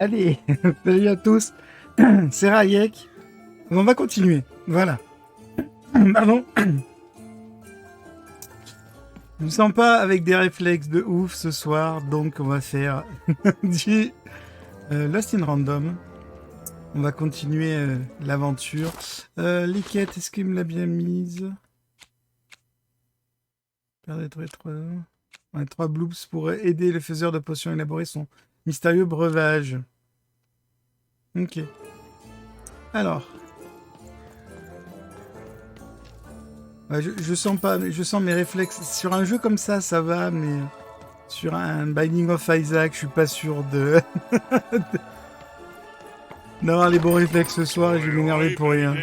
Allez, salut à tous. C'est Rayek. On va continuer. Voilà. Pardon. Je me sens pas avec des réflexes de ouf ce soir, donc on va faire du Lost in Random. On va continuer l'aventure. Les quêtes, est-ce qu'il me l'a bien mise? Perdre trois bloops pour aider le faiseur de potions à élaborer son mystérieux breuvage. Ok. Alors. Ouais, je sens pas, je sens mes réflexes. Sur un jeu comme ça va, mais sur un Binding of Isaac, je suis pas sûr de d'avoir les bons réflexes ce soir et je vais m'énerver pour rien.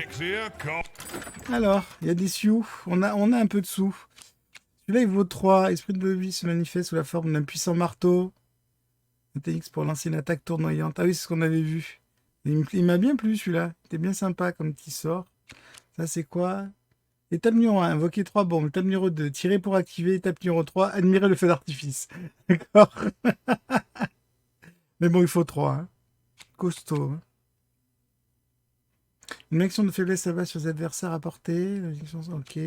Alors, il y a des sioux. On a un peu de sous. Celui-là, il vaut 3. Esprit de vie se manifeste sous la forme d'un puissant marteau. Un TX pour lancer une attaque tournoyante. Ah oui, c'est ce qu'on avait vu. Il m'a bien plu celui-là. C'était bien sympa comme petit sort. Ça, c'est quoi? Étape numéro 1, invoquer 3 bombes. Étape numéro 2, tirer pour activer. Étape numéro 3, admirer le feu d'artifice. D'accord. Mais bon, il faut 3. Hein. Costaud. Hein. Une action de faiblesse s'abat sur les adversaires à portée. Ok.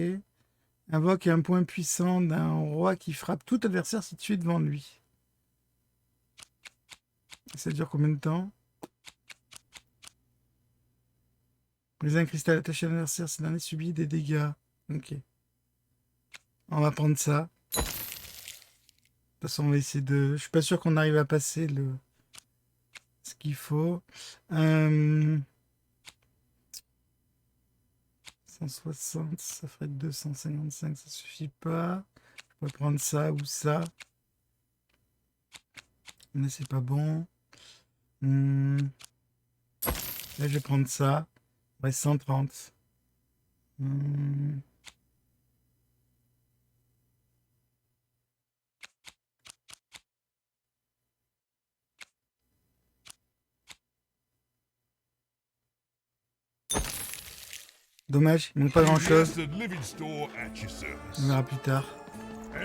Invoque un point puissant d'un roi qui frappe tout adversaire situé devant lui. Ça dure combien de temps? Briser un cristal attaché à l'adversaire, ce dernier subit des dégâts. Ok. On va prendre ça. De toute façon, on va essayer de... Je suis pas sûr qu'on arrive à passer ce qu'il faut. 160, ça ferait 255, ça suffit pas. Je pourrais prendre ça ou ça. Mais c'est pas bon. Là, je vais prendre ça. Ouais, 130. Dommage, il manque pas grand chose. On verra plus tard. Ah,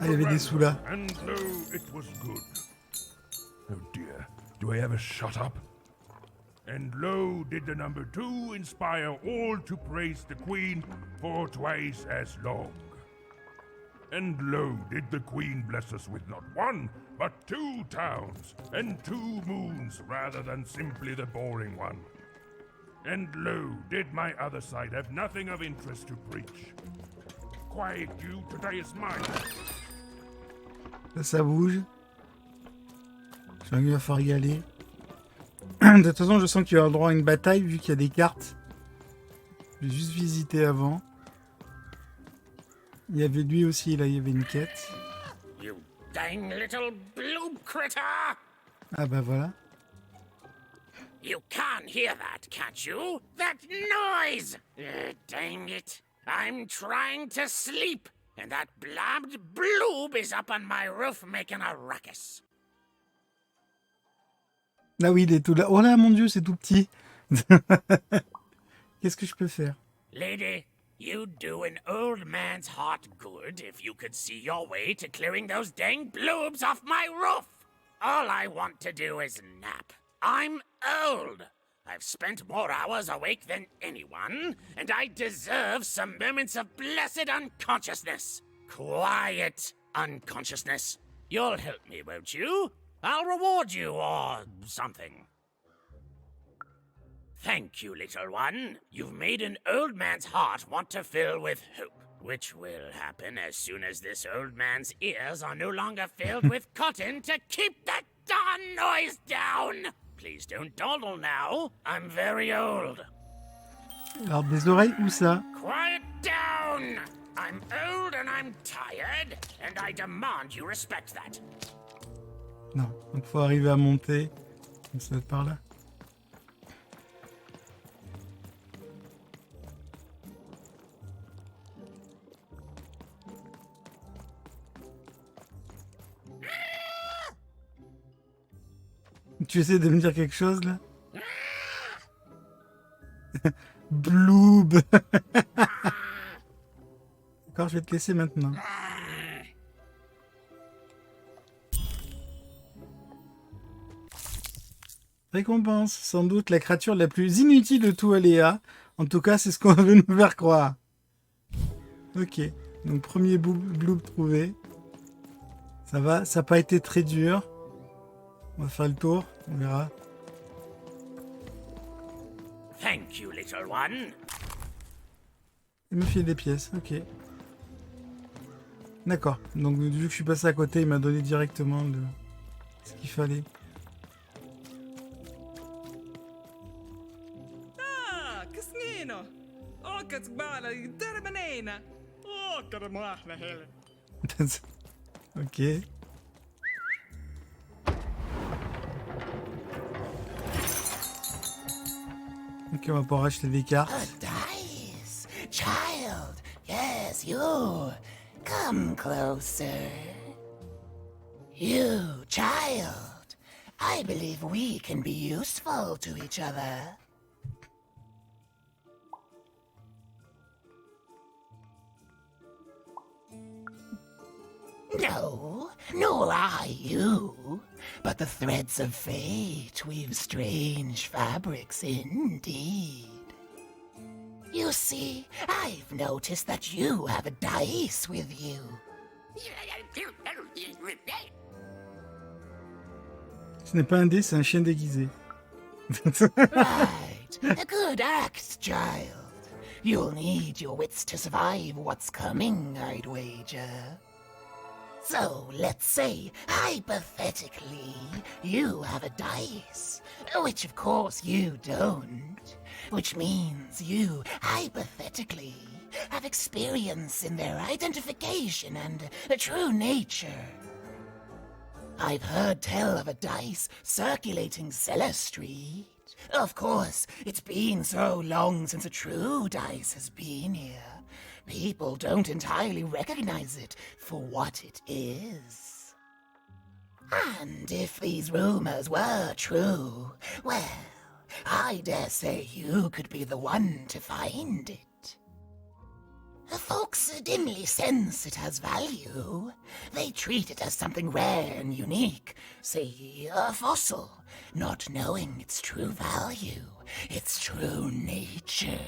il y avait des sous là. Oh dear, do I ever shut up? And lo, did the number 2 inspire all to praise the Queen for twice as long. And lo, did the Queen bless us with not 1, but 2 towns, and 2 moons rather than simply the boring one. And lo, did my other side have nothing of interest to preach? Quiet you, today is mine. Ça bouge. Je crois qu'il va falloir y aller. De toute façon, je sens qu'il va y avoir droit à une bataille vu qu'il y a des cartes. Je vais juste visiter avant. Il y avait lui aussi, là, il y avait une quête. You dang little blue critter! Ah bah voilà. You can hear that, can't you? That noise! Dang it. I'm trying to sleep, and that blabbed bloob is up on my roof making a ruckus. Là oui, il est tout là. Oh là, mon Dieu, c'est tout petit. Qu'est-ce que je peux faire? Lady, you'd do an old man's heart good if you could see your way to clearing those dang bloobs off my roof. All I want to do is nap. I'm old. I've spent more hours awake than anyone, and I deserve some moments of blessed unconsciousness. Quiet unconsciousness. You'll help me, won't you? I'll reward you, or something. Thank you, little one. You've made an old man's heart want to fill with hope, which will happen as soon as this old man's ears are no longer filled with cotton to keep that darn noise down. Please don't dawdle now. I'm very old. Alors, des oreilles, où ça? Quiet down! I'm old and I'm tired, and I demand you respect that. Non, donc faut arriver à monter. Donc ça va être par là. Tu essaies de me dire quelque chose là? Bloob. D'accord, je vais te laisser maintenant. Récompense, sans doute la créature la plus inutile de tout Aléa. En tout cas, c'est ce qu'on veut nous faire croire. Ok, donc premier bloob trouvé. Ça va, ça n'a pas été très dur. On va faire le tour, on verra. Thank you, little one. Il me file des pièces, ok. D'accord, donc vu que je suis passé à côté, il m'a donné directement ce qu'il fallait. Ah, Casnino! Oh, Casbala, Terminena! Oh, Caramahna, Helen! Ok. Ok, on va pouvoir acheter des cartes. Dice, child. Yes, you. Come closer. You, child. I believe we can be useful to each other. No, nor I you. But the threads of fate weave strange fabrics indeed. You see, I've noticed that you have a dice with you. Ce n'est pas un dé, c'est un chien déguisé. Right, a good act, child. You'll need your wits to survive what's coming, I'd wager. So, let's say, hypothetically, you have a dice, which of course you don't, which means you, hypothetically, have experience in their identification and true nature. I've heard tell of a dice circulating Cellar Street. Of course, it's been so long since a true dice has been here. People don't entirely recognize it for what it is. And if these rumors were true, well, I dare say you could be the one to find it. Folks dimly sense it has value. They treat it as something rare and unique, say a fossil, not knowing its true value, its true nature.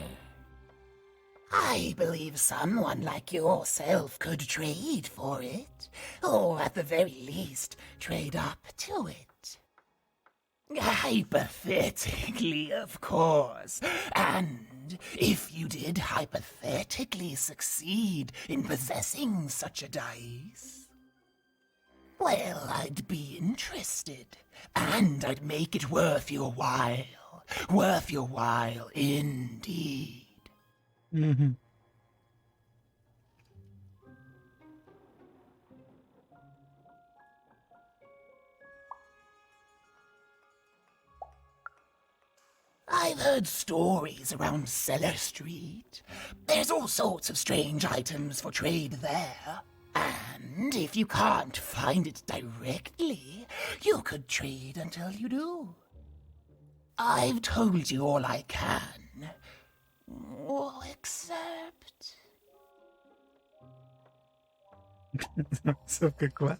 I believe someone like yourself could trade for it, or at the very least, trade up to it. Hypothetically, of course, and if you did hypothetically succeed in possessing such a dice, well, I'd be interested, and I'd make it worth your while indeed. Mhm. I've heard stories around Cellar Street. There's all sorts of strange items for trade there. And if you can't find it directly, you could trade until you do. I've told you all I can. Except... Sauf que quoi?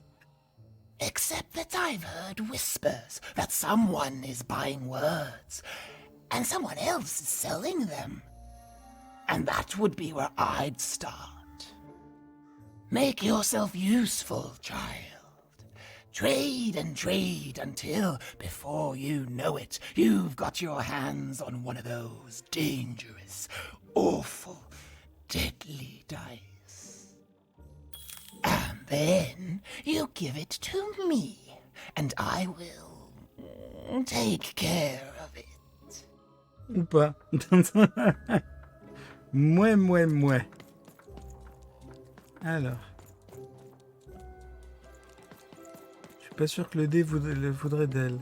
Except that I've heard whispers that someone is buying words, and someone else is selling them. And that would be where I'd start. Make yourself useful, child. Trade and trade until, before you know it, you've got your hands on one of those dangerous, awful, deadly dice. And then you give it to me, and I will take care of it. Ou pas. Mouais. Alors. Je suis pas sûr que le dé voudrait d'elle.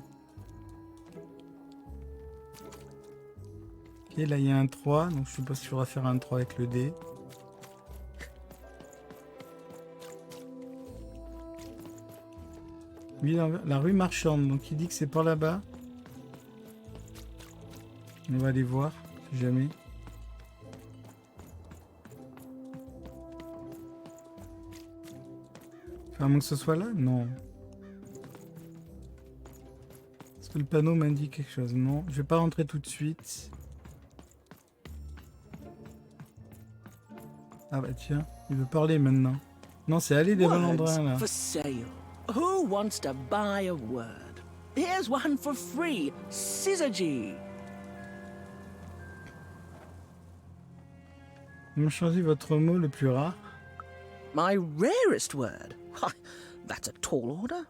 Ok, là il y a un 3, donc je suppose qu'il faudra faire un 3 avec le dé. Lui, la rue marchande, donc il dit que c'est par là-bas. On va aller voir, si jamais. Enfin, à moins que ce soit là? Non. Le panneau m'indique quelque chose. Non, je vais pas rentrer tout de suite. Ah bah tiens, il veut parler maintenant. Non, c'est aller des Valandrins là. For sale. Who wants to buy a word? Here's one for free. Syzygy. Vous me choisissez votre mot le plus rare. My rarest word. That's a tall order.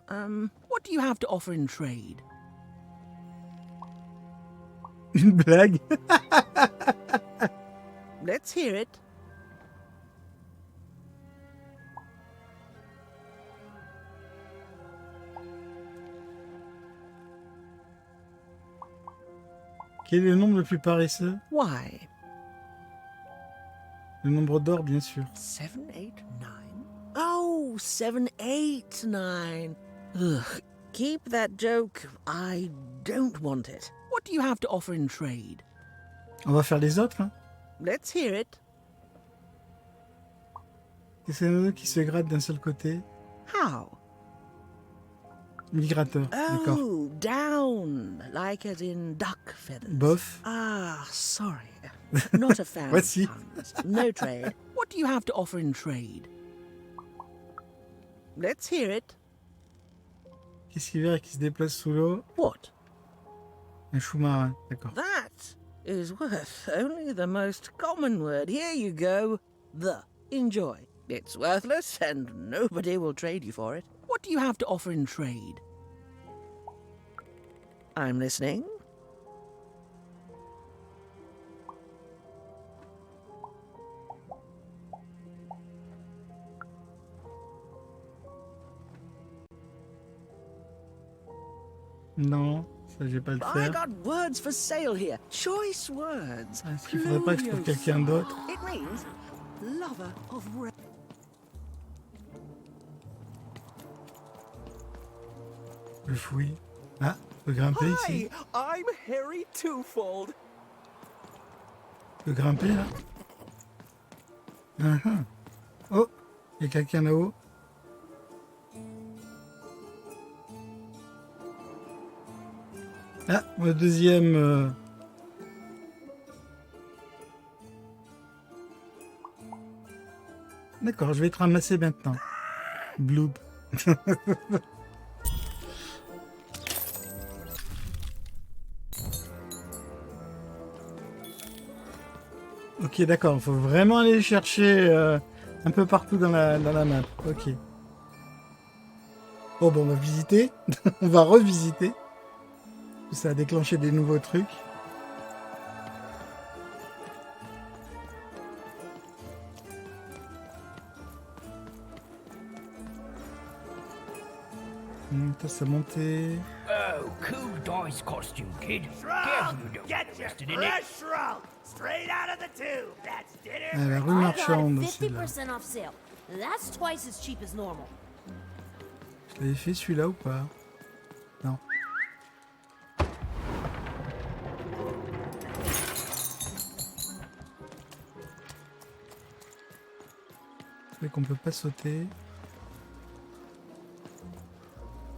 What do you have to offer in trade? Une blague. Let's hear it. Quel est le nombre le plus paresseux? Why? Le nombre d'or, bien sûr. 7, 8, 9. Oh, 7, 8, 9. Ugh. Keep that joke. I don't want it. What do you have to offer in trade? On va faire les autres, hein. Let's hear it. C'est un qui se gratte d'un seul côté. How? Migrateur, d'accord. Oh, down, like as in duck feathers. Bof. Ah, sorry. Not a fan Voici. of puns. No trade. What do you have to offer in trade? Let's hear it. Qu'est-ce qui vert qui se déplace sous l'eau? What? Un chou-marin, d'accord. That is worth only the most common word. Here you go. The. Enjoy. It's worthless and nobody will trade you for it. What do you have to offer in trade? I'm listening. Non, ça je vais pas le I faire. got words for sale here. Choice words. Est-ce qu'il faudrait pas que je trouve quelqu'un d'autre? It means lover of red. Je fouille. Ah, faut grimper ici. I'm Harry Twofold. Faut grimper là. Oh, il y a quelqu'un là-haut. Ah, le deuxième. D'accord, je vais te ramasser maintenant. Bloop. Ok, d'accord, il faut vraiment aller chercher un peu partout dans la map. Ok. Oh, bon, on va visiter. On va revisiter. Ça a déclenché des nouveaux trucs. Ça monté. Oh, cool dice costume, kid. Careful you don't get arrested in it. Shroud, straight out of the tube. That's dinner. Ah, la rue I got marchande it aussi là. 50% off sale. That's twice as cheap as normal. Je l'avais fait celui-là ou pas? Non. C'est vrai qu'on peut pas sauter.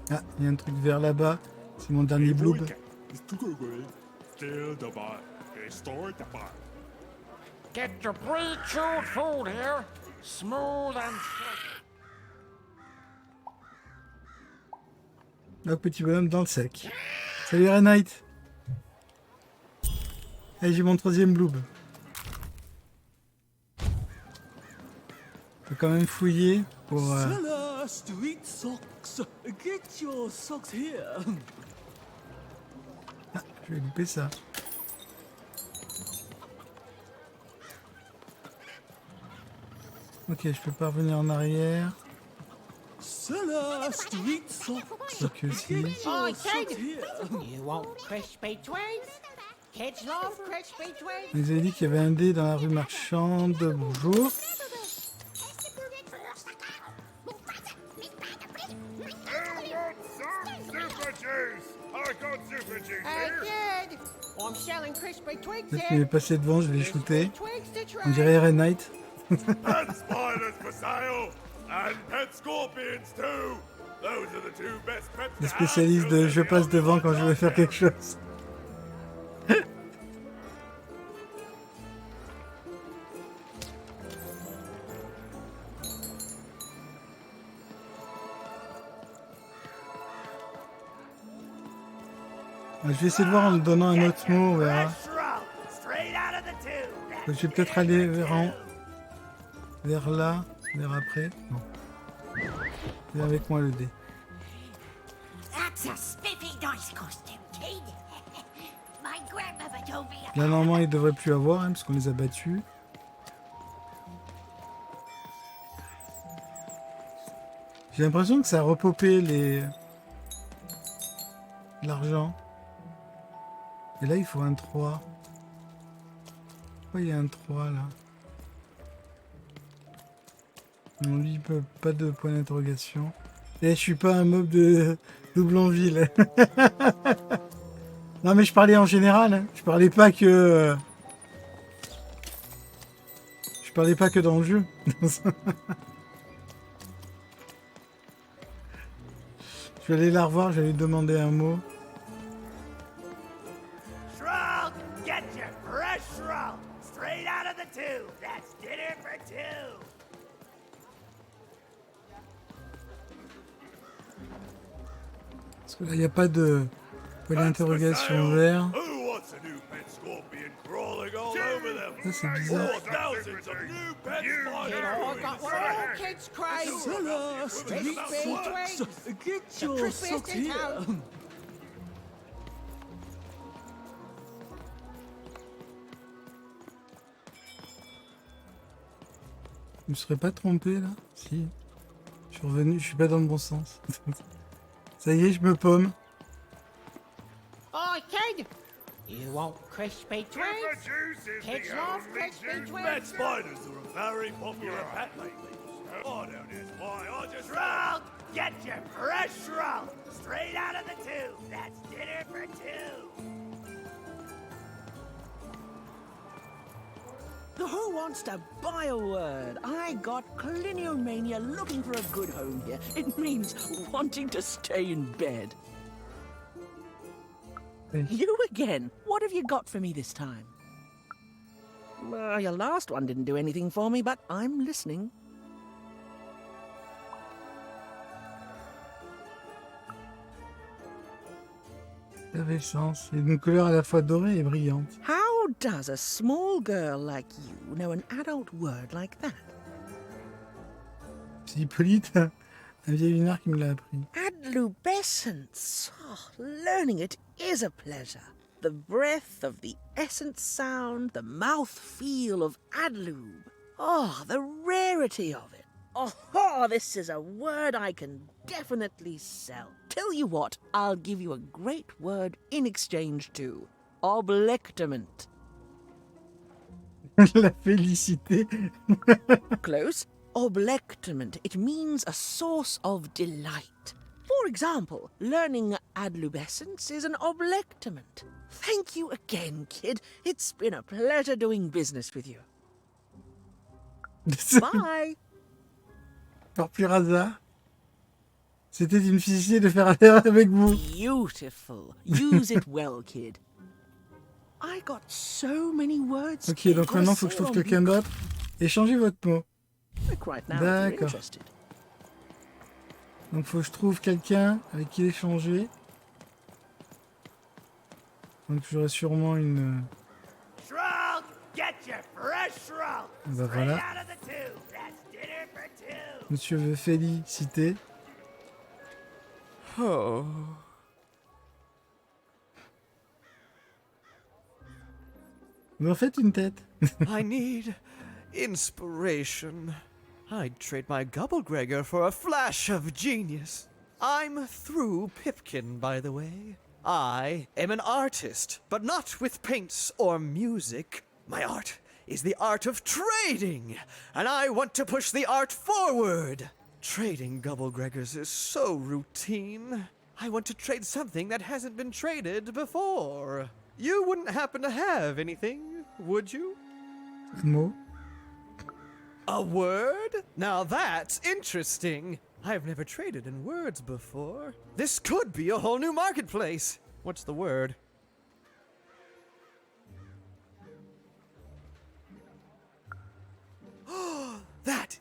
Ah, il y a un truc vert là-bas. C'est mon dernier bloob. Get your pre-chewed food here. Smooth and slick. Le petit bonhomme dans le sec. Salut Red Knight. Allez, j'ai mon troisième bloob. Faut quand même fouiller pour... Seller, street socks. Get your socks here. Ah, je vais louper ça. Ok, je peux pas revenir en arrière. Seller, street socks. Ok aussi. Oh, you want crispy twigs? Kids love crispy twigs. Ils avaient dit qu'il y avait un dé dans la rue marchande. Bonjour. Super juice! I got super juice here! Kid, I'm selling crispy twigs Peut-être qu'il est passé devant, je vais les shooter. On dirait Red Knight. And spiders for sale! And pet scorpions too! Les spécialistes de je passe devant quand je veux faire quelque chose. Je vais essayer de voir en me donnant un autre mot, on verra. Je vais peut-être aller vers là, vers après. Non. Viens avec moi le dé. That's a spiffy nice costume, kid. My grandmother told me Là, normalement, il devrait plus avoir, hein, parce qu'on les a battus. J'ai l'impression que ça a repopé l'argent. Et là, il faut un 3. Pourquoi il y a un 3 là? Non, lui, il peut pas de point d'interrogation. Et je suis pas un mob de Doublonville. Non, mais je parlais en général. Hein. Je parlais pas que. Je parlais pas que dans le jeu. Je vais aller la revoir, je vais lui demander un mot. Shrug, get your fresh shrug straight out of the tube. That's dinner for two. Parce que là, il n'y a pas de point d'interrogation vert. Ça, c'est bizarre. Get your socks here. Je me serais pas trompé là? Si. Je suis revenu, je suis pas dans le bon sens. Ça y est, je me pomme. Oh, kid! You want crispy twigs? Kids love crispy twigs. Spiders are a very popular pet lately. I don't know why. I just shrug, get your fresh shrug straight out of the tube. That's dinner for two. Who wants to buy a word? I got Cliniomania looking for a good home here. It means wanting to stay in bed. You again? What have you got for me this time? Your last one didn't do anything for me, but I'm listening. Ça avait chance. Il y a une couleur à la fois dorée et brillante. How does a small girl like you know an adult word like that? C'est Hippolyte, un vieil lunaire qui me l'a appris. Adlubescence. Oh, learning it is a pleasure. The breath of the essence sound, the mouth feel of adlube. Oh, the rarity of it. Oh, this is a word I can definitely sell. Tell you what, I'll give you a great word in exchange too. Oblectament. La félicité. Close. Oblectament. It means a source of delight. For example, learning adlubescence is an oblectament. Thank you again, kid. It's been a pleasure doing business with you. Bye. Par pur hasard. C'était une félicité de faire affaire avec vous. Beautiful. Use it well, kid. I got so many words. Ok, donc maintenant, il faut que je trouve quelqu'un d'autre. Échangez votre mot. D'accord. Donc, il faut que je trouve quelqu'un avec qui échanger. Donc, j'aurai sûrement une... Shrug, get your fresh shrug Ben straight voilà. out of the tube. That's dinner for two. Monsieur veut féliciter. Oh. Mais en fait, une tête. I need inspiration. I'd trade my Gubblegregor for a flash of genius. I'm through Pipkin, by the way. I am an artist, but not with paints or music. My art is the art of trading, and I want to push the art forward. Trading Gubblegregors is so routine. I want to trade something that hasn't been traded before. You wouldn't happen to have anything, would you? Mot. A word? Now that's interesting. I've never traded in words before. This could be a whole new marketplace. What's the word? That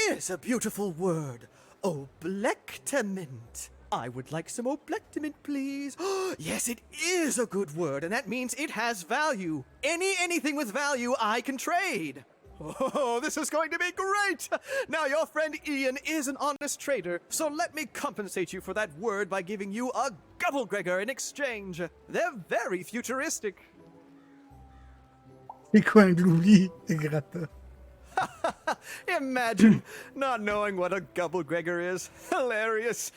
is a beautiful word. Oblectament. I would like some oblectament, please. Yes, it is a good word, and that means it has value. Anything with value I can trade. Oh, this is going to be great! Now, your friend Ian is an honest trader, so let me compensate you for that word by giving you a Gubblegregor in exchange. They're very futuristic. C'est quoi un gloobly des gratteurs? Imagine not knowing what a Gubblegregor is. Hilarious.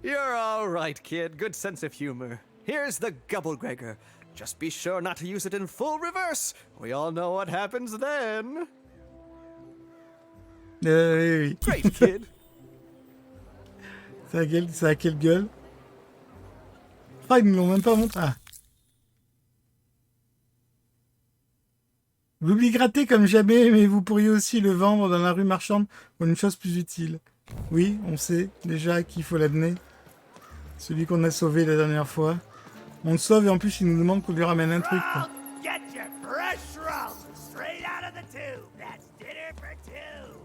You're all right, kid. Good sense of humor. Here's the Gubblegregor. Just be sure not to use it in full reverse. We all know what happens then. Oui. Great, kid. Ça a quelle gueule? Ah, ils ne l'ont même pas montré. Ah. Vous l'oubliez gratté comme jamais, mais vous pourriez aussi le vendre dans la rue marchande pour une chose plus utile. Oui, on sait déjà à qui il faut l'amener. Celui qu'on a sauvé la dernière fois. On le sauve et en plus il nous demande qu'on lui ramène un truc. Quoi. Get your fresh roll straight out of the tube. That's dinner for two.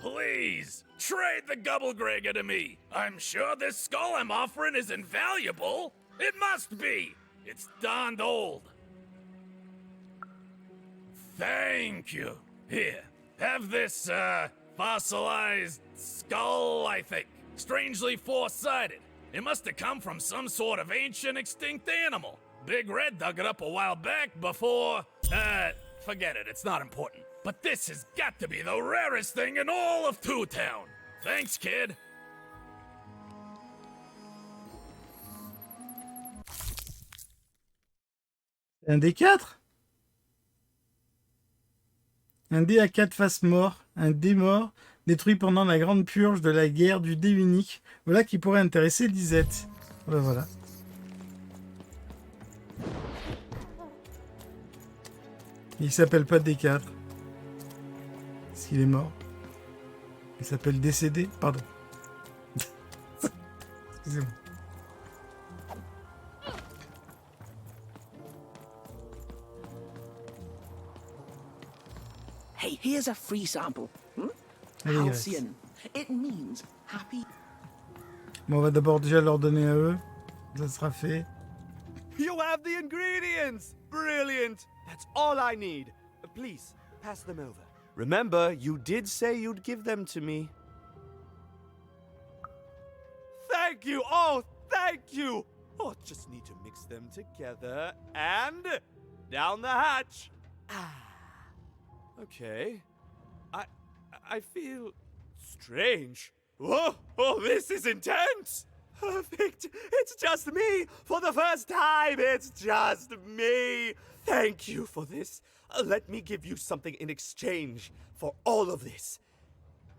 Please, trade the Gubblegregor to me. I'm sure this skull I'm offering is invaluable. It must be. It's darned old. Thank you. Here, have this, fossilized skull, I think. Strangely four-sided. It must have come from some sort of ancient extinct animal. Big Red dug it up a while back before, forget it, it's not important. But this has got to be the rarest thing in all of Two Town. Thanks, kid. Un D4? Un dé à 4 faces mort. Un dé mort détruit pendant la grande purge de la guerre du dé unique. Voilà qui pourrait intéresser Lisette. Voilà. Il s'appelle pas D4. Parce qu'il est mort. Il s'appelle décédé. Pardon. Excusez-moi. Hey, here's a free sample. Allez, Halcyon. It means happy. Bon, on va d'abord déjà leur donner à eux. Ça sera fait. You have the ingredients! Brilliant! That's all I need. Please, pass them over. Remember, you did say you'd give them to me. Thank you! Oh, thank you! Oh, just need to mix them together and down the hatch. Okay. I feel strange. Whoa! Oh, this is intense! Perfect! It's just me! For the first time, it's just me! Thank you for this. Let me give you something in exchange for all of this.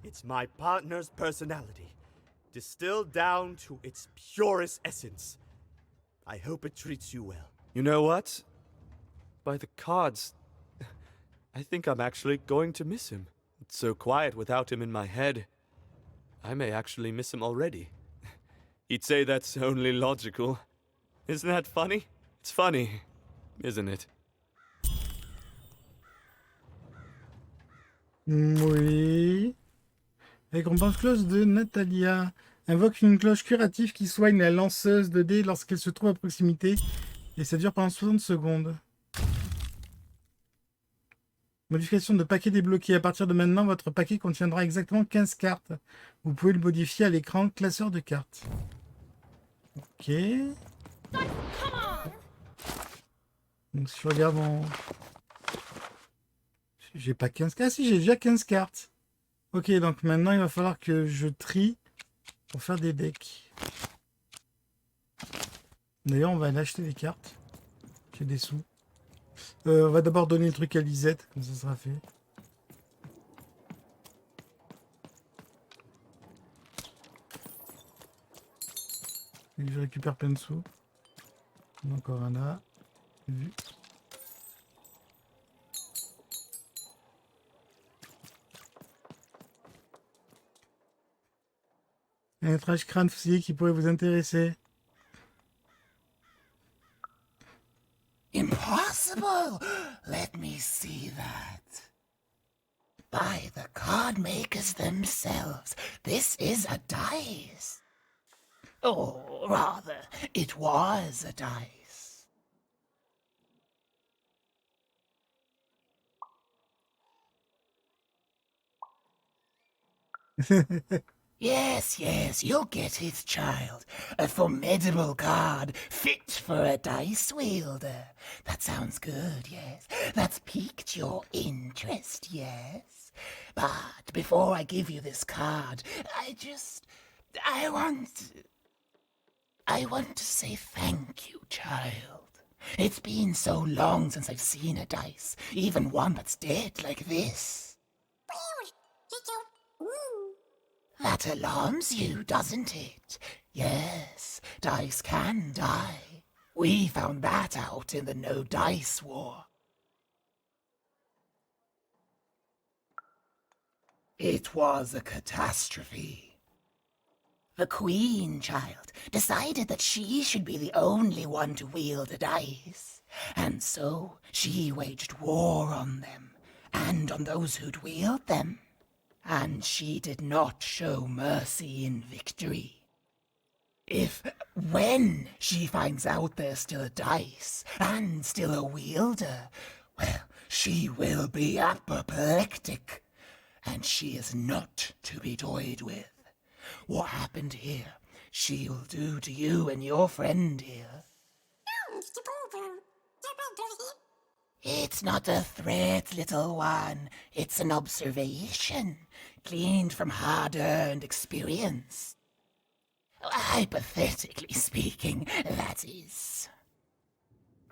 It's my partner's personality, distilled down to its purest essence. I hope it treats you well. You know what? By the cards, I think I'm actually going to miss him. It's so quiet without him in my head. I may actually miss him already. He'd say that's only logical. Isn't that funny? It's funny, isn't it? Oui. Récompense cloche de Natalia. Invoque une cloche curative qui soigne la lanceuse de dés lorsqu'elle se trouve à proximité. Et ça dure pendant 60 secondes. Modification de paquet débloqué. À partir de maintenant, votre paquet contiendra exactement 15 cartes. Vous pouvez le modifier à l'écran classeur de cartes. Ok. Donc si je regarde en... J'ai pas 15 cartes. Ah si, j'ai déjà 15 cartes. Ok, donc maintenant il va falloir que je trie pour faire des decks. D'ailleurs, on va aller acheter des cartes. J'ai des sous. On va d'abord donner le truc à Lisette, comme ça sera fait. Et je récupère plein de sous. Encore un là. Vu. Un trash crâne aussi qui pourrait vous intéresser. Impossible! Let me see that. By the card makers themselves, this is a dice. Or rather, it was a dice. Yes, you'll get it, child. A formidable card, fit for a dice wielder. That sounds good, yes. That's piqued your interest, yes. But before I give you this card, I want to say thank you, child. It's been so long since I've seen a dice, even one that's dead like this. That alarms you, doesn't it? Yes, dice can die. We found that out in the No Dice War. It was a catastrophe. The Queen, child, decided that she should be the only one to wield a dice, and so she waged war on them, and on those who'd wield them. And she did not show mercy in victory. When she finds out there's still a dice, and still a wielder, well, she will be apoplectic, and she is not to be toyed with. What happened here, she'll do to you and your friend here. It's not a threat, little one. It's an observation, gleaned from hard-earned experience. Hypothetically speaking, that is.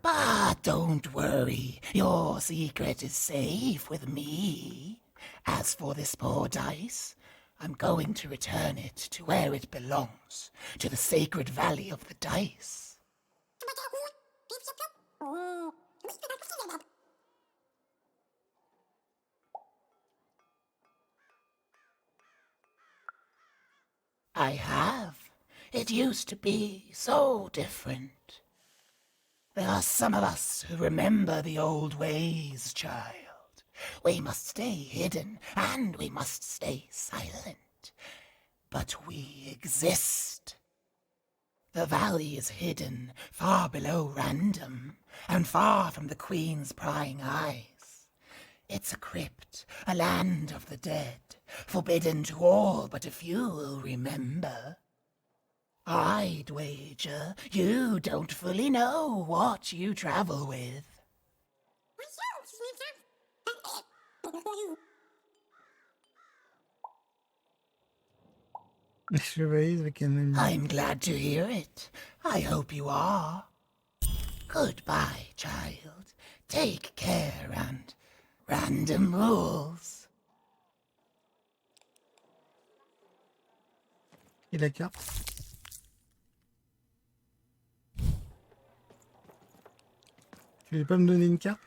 But don't worry, your secret is safe with me. As for this poor dice, I'm going to return it to where it belongs, to the sacred valley of the dice. I have. It used to be so different. There are some of us who remember the old ways, child. We must stay hidden, and we must stay silent. But we exist. The valley is hidden, far below Random, and far from the Queen's prying eyes. It's a crypt, a land of the dead, forbidden to all but a few will remember. I'd wager you don't fully know what you travel with. I'm glad to hear it. I hope you are. Goodbye, child. Take care and Random rules. Et la carte. Tu veux pas me donner une carte?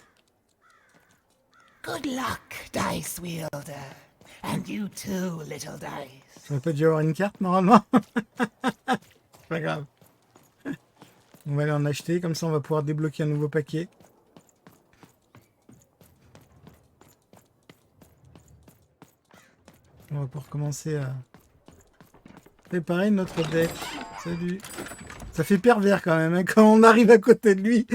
Good luck, Dice Wielder. And you too, little dice. J'aurais pas dû avoir une carte normalement. C'est pas grave. On va aller en acheter, comme ça on va pouvoir débloquer un nouveau paquet. On va pouvoir commencer à préparer notre deck. Salut. Ça fait pervers quand même, hein, quand on arrive à côté de lui.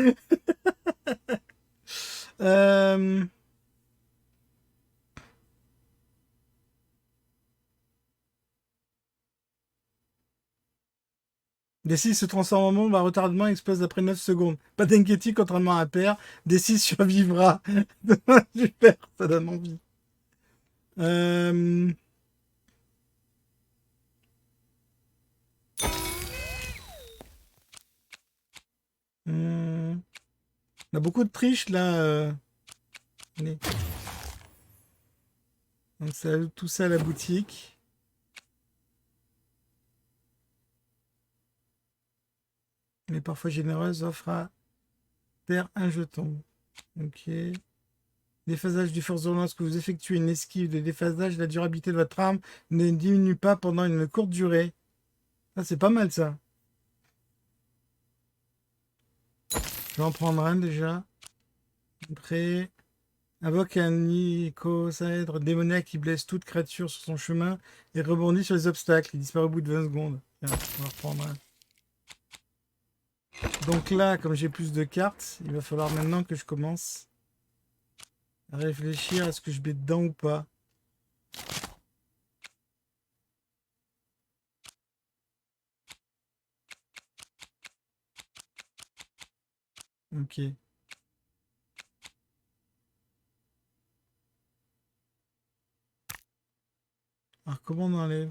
D6 se transforme en bombe à retardement et explose après 9 secondes. Pas d'inquiétude, contrairement à Père. D6 survivra. Super, ça donne envie. On a beaucoup de triches là. Allez. Donc ça ajoute tout ça à la boutique. mais parfois généreuse, offre à terre un jeton. Ok. Déphasage du force de lorsque vous effectuez une esquive de déphasage, la durabilité de votre arme ne diminue pas pendant une courte durée. Ah, c'est pas mal ça. Je vais en prendre un déjà. Après, invoque un icosaèdre démoniaque qui blesse toute créature sur son chemin et rebondit sur les obstacles. Il disparaît au bout de 20 secondes. Tiens, on va reprendre un. Donc là, comme j'ai plus de cartes, il va falloir maintenant que je commence à réfléchir à ce que je mets dedans ou pas. Ok. Alors comment on enlève?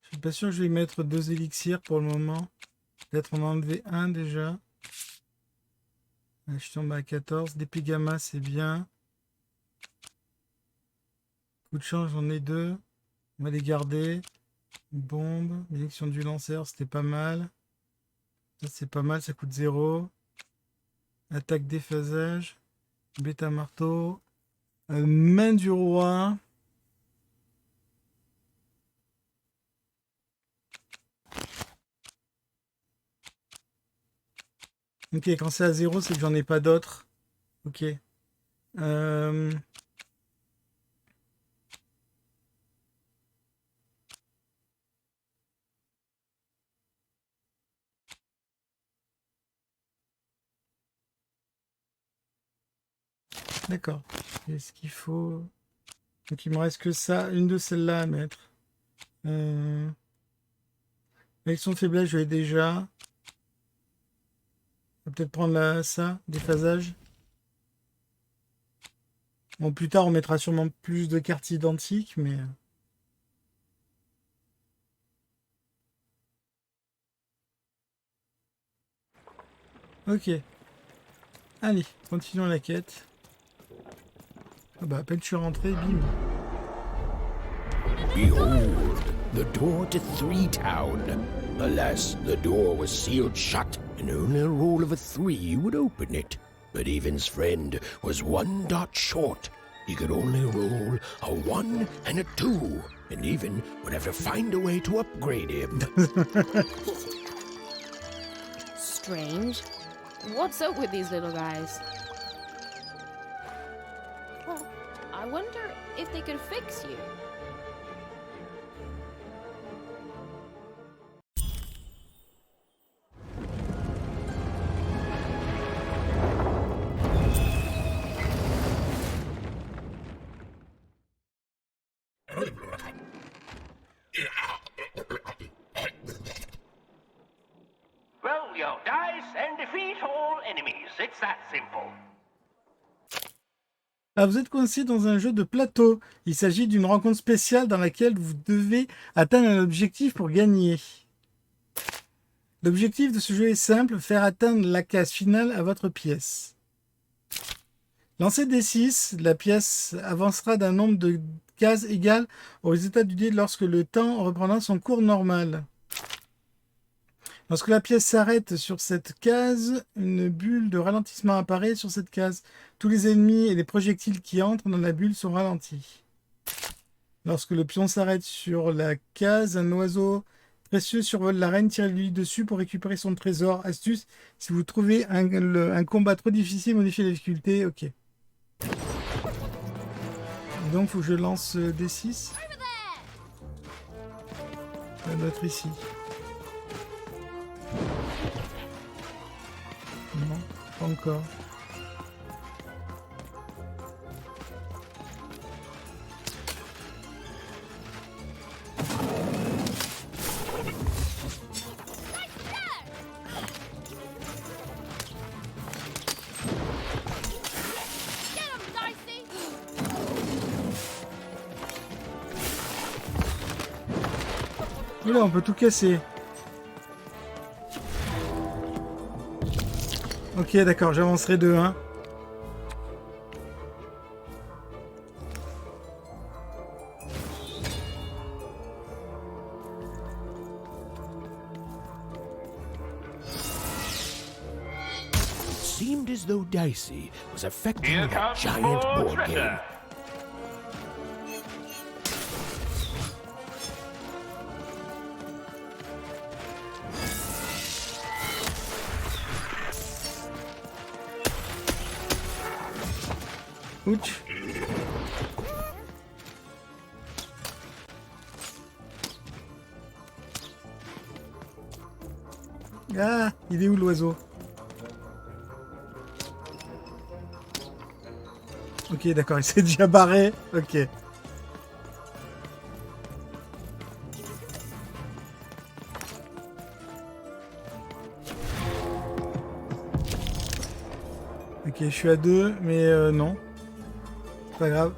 Je suis pas sûr que je vais mettre 2 élixirs pour le moment. Peut-être en enlever un déjà. Là, je tombe à 14. D'épée gamma, c'est bien. Coup de change, j'en ai 2. On va les garder. Bombe. Élection du lanceur, c'était pas mal. Ça, c'est pas mal, ça coûte 0. Attaque déphasage. Bêta marteau. Main du roi. Ok, quand c'est à 0, c'est que j'en ai pas d'autres. Ok. D'accord. Qu'est-ce qu'il faut? Donc il me reste que ça, une de celles-là à mettre. Élection de faiblesse, je l'ai déjà. On va peut-être prendre ça, déphasage. Bon, plus tard, on mettra sûrement plus de cartes identiques, mais... Ok. Allez, continuons la quête. Ah bah, à peine je suis rentré, bim. Behold, the door to Three Town. Alas, the door was sealed shut, and only a roll of a 3 would open it. But Evan's friend was 1 dot short. He could only roll a 1 and a 2, and Evan would have to find a way to upgrade him. Strange. What's up with these little guys? Well, I wonder if they could fix you. Roll your dice and defeat all enemies. It's that simple. Ah, vous êtes coincé dans un jeu de plateau. Il s'agit d'une rencontre spéciale dans laquelle vous devez atteindre un objectif pour gagner. L'objectif de ce jeu est simple, faire atteindre la case finale à votre pièce. Lancez D6, la pièce avancera d'un nombre de cases égal au résultat du dé lorsque le temps reprendra son cours normal. Lorsque la pièce s'arrête sur cette case, une bulle de ralentissement apparaît sur cette case. Tous les ennemis et les projectiles qui entrent dans la bulle sont ralentis. Lorsque le pion s'arrête sur la case, un oiseau précieux survole l'arène, tirez-lui dessus pour récupérer son trésor. Astuce, si vous trouvez un combat trop difficile, modifiez la difficulté. Ok. Donc, il faut que je lance D6. Ça doit être ici. Non, pas encore. Oula, on peut tout casser. Ok, d'accord, j'avancerai de 1. seemed as though Dicey was affecting Here that comes giant more board treasure. game. Ouch. Ah, il est où l'oiseau? Ok, d'accord, il s'est déjà barré. Ok. Ok, je suis à 2, mais non. C'est pas grave.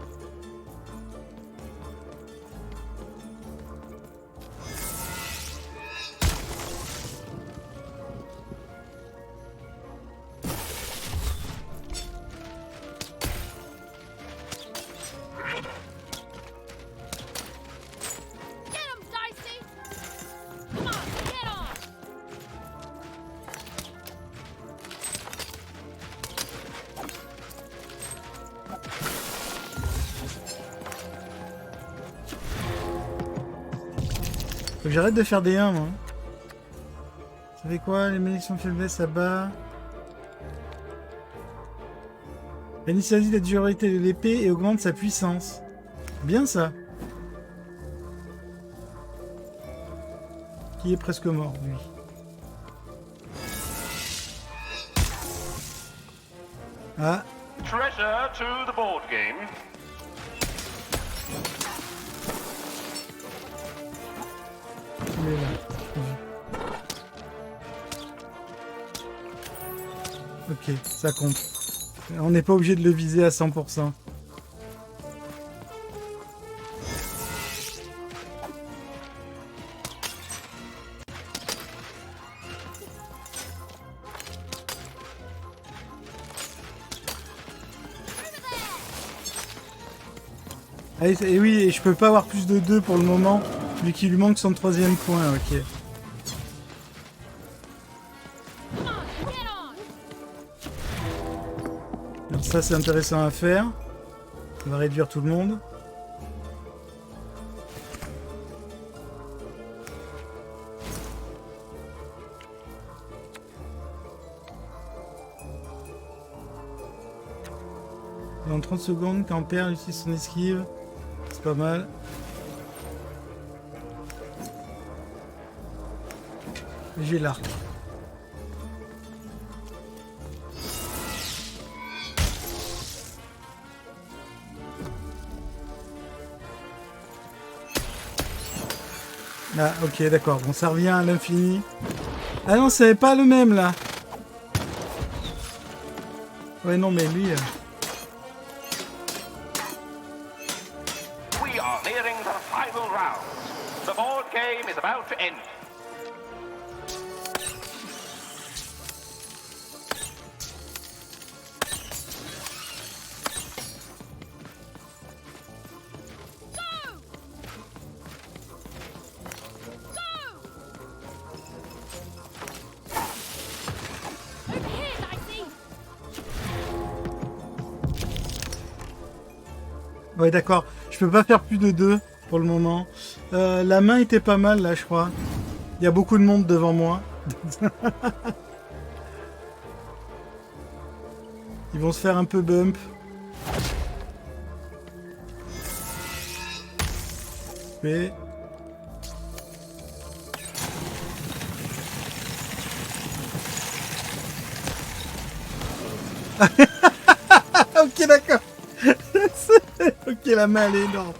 Faut que j'arrête de faire des 1, moi. Ça fait quoi? Les malédictions de faiblesse à bas. Initialise la durabilité de l'épée et augmente sa puissance. Bien ça. Qui est presque mort, lui. Ah. Treasure to the board game. Il est là. Ok, ça compte. On n'est pas obligé de le viser à 100%. Ah, et oui, et je peux pas avoir plus de 2 pour le moment, vu qu'il lui manque son 3e point, ok. Alors ça c'est intéressant à faire. On va réduire tout le monde. Dans 30 secondes, quand on perd, utilise son esquive. C'est pas mal. J'ai l'arc. Ah, ok, d'accord. Bon, ça revient à l'infini. Ah non, c'est pas le même, là. Ouais, non, mais lui... We are nearing the final round. The board game is about to end. Ouais, d'accord. Je peux pas faire plus de 2 pour le moment. La main était pas mal, là, je crois. Il y a beaucoup de monde devant moi. Ils vont se faire un peu bump. Mais... ok, d'accord. Ok, la main, elle est énorme.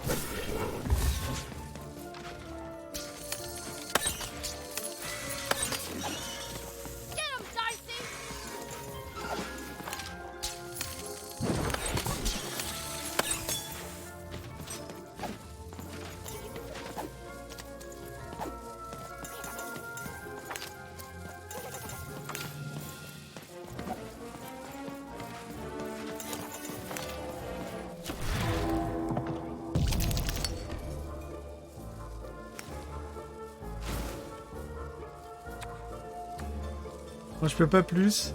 Moi, je peux pas plus.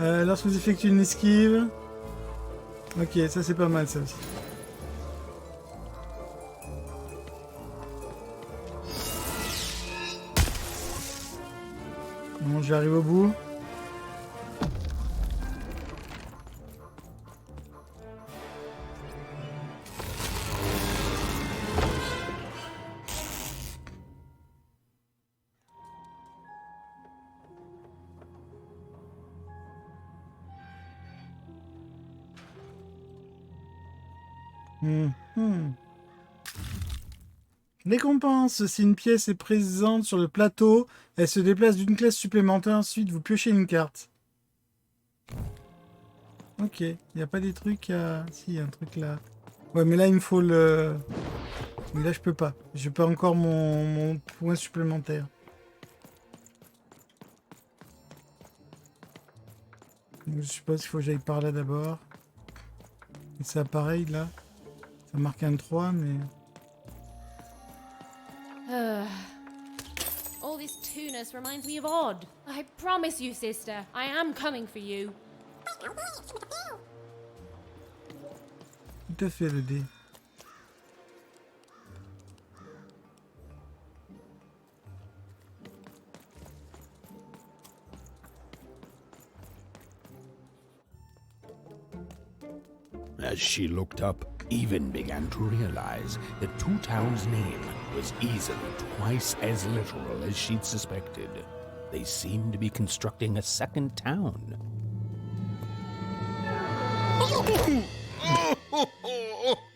Lorsque vous effectuez une esquive. Ok, ça c'est pas mal ça aussi. Bon, j'arrive au bout. Récompense, si une pièce est présente sur le plateau, elle se déplace d'une classe supplémentaire, ensuite vous piochez une carte. Ok, il n'y a pas des trucs à... Si, il y a un truc là. Ouais, mais là il me faut le... Mais là je peux pas. J'ai pas encore mon point supplémentaire. Je suppose qu'il faut que j'aille par là d'abord. Et c'est pareil là. Ça marque un 3, mais... All this to-ness reminds me of Odd. I promise you, sister, I am coming for you. Tout à fait, le dé. As she looked up, Even began to realize that Two Town's name was easily twice as literal as she'd suspected. They seemed to be constructing a second town.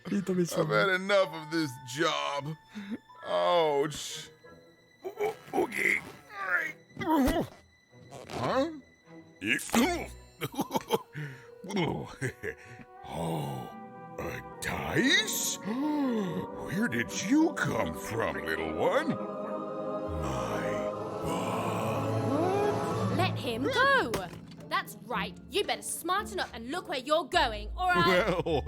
I've had enough of this job. Ouch. Okay. All right. Huh? Oh, a dice? Where did you come from, little one? Let him go! That's right. You better smarten up and look where you're going, or I... Well,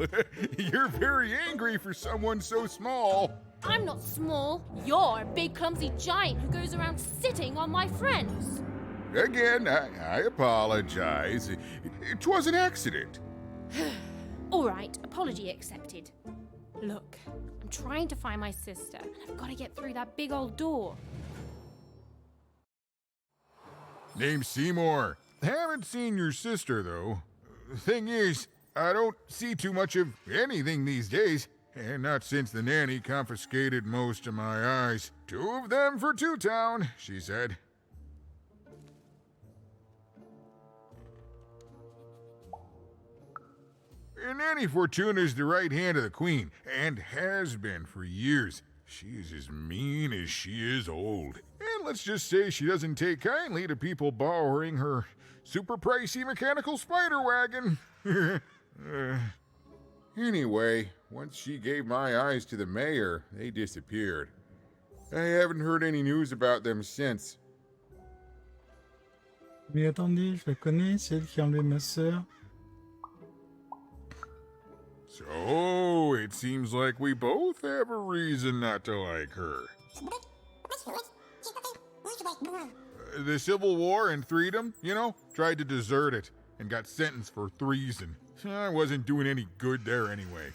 you're very angry for someone so small. I'm not small. You're a big, clumsy giant who goes around sitting on my friends. Again, I apologize. It was an accident. All right, apology accepted. Look, I'm trying to find my sister, and I've got to get through that big old door. Name's Seymour. Haven't seen your sister, though. Thing is, I don't see too much of anything these days, and not since the nanny confiscated most of my eyes. 2 of them for Two Town, she said. And Nanny Fortuna's the right hand of the Queen, and has been for years. She's as mean as she is old. And let's just say she doesn't take kindly to people borrowing her super pricey mechanical spider wagon. Anyway, once she gave my eyes to the mayor, they disappeared. I haven't heard any news about them since. Mais attendez, je la connais, c'est elle qui a enlevé ma sœur. So, it seems like we both have a reason not to like her. The Civil War and Freedom, you know, tried to desert it and got sentenced for treason. I wasn't doing any good there anyway.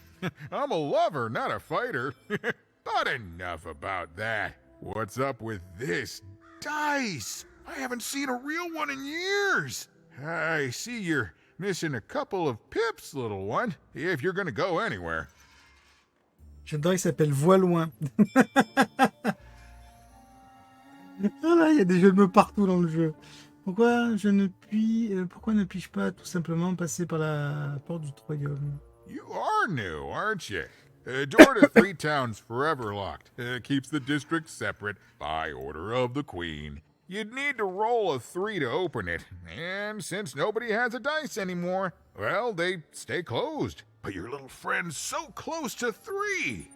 I'm a lover, not a fighter. But enough about that. What's up with this dice? I haven't seen a real one in years. I see you're missing a couple of pips, little one, if you're gonna go anywhere. J'adore, il s'appelle Voix Loin. Voilà, il y a des jeux de mots partout dans le jeu. Pourquoi ne puis-je pas tout simplement passer par la porte du royaume? You are new, aren't you? Door to Three Towns forever locked. Keeps the district separate by order of the Queen. You'd need to roll a 3 to open it, and since nobody has a dice anymore, well, they stay closed. But your little friend's so close to 3.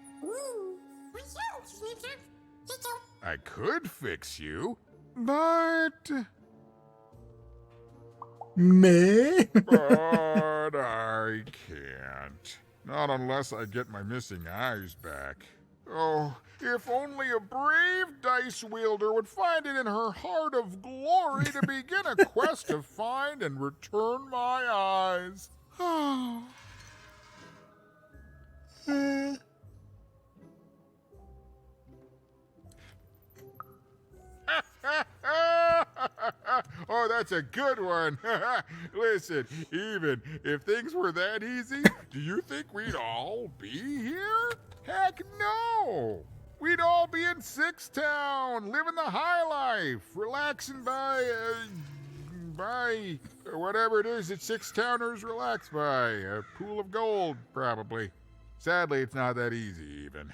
I could fix you, but... But I can't. Not unless I get my missing eyes back. Oh, if only a brave dice wielder would find it in her heart of glory to begin a quest to find and return my eyes. Oh. Oh, that's a good one. Listen, even if things were that easy, do you think we'd all be here? Heck no! We'd all be in Six Town, living the high life, relaxing by whatever it is that Six Towners relax by. A pool of gold, probably. Sadly, it's not that easy, even.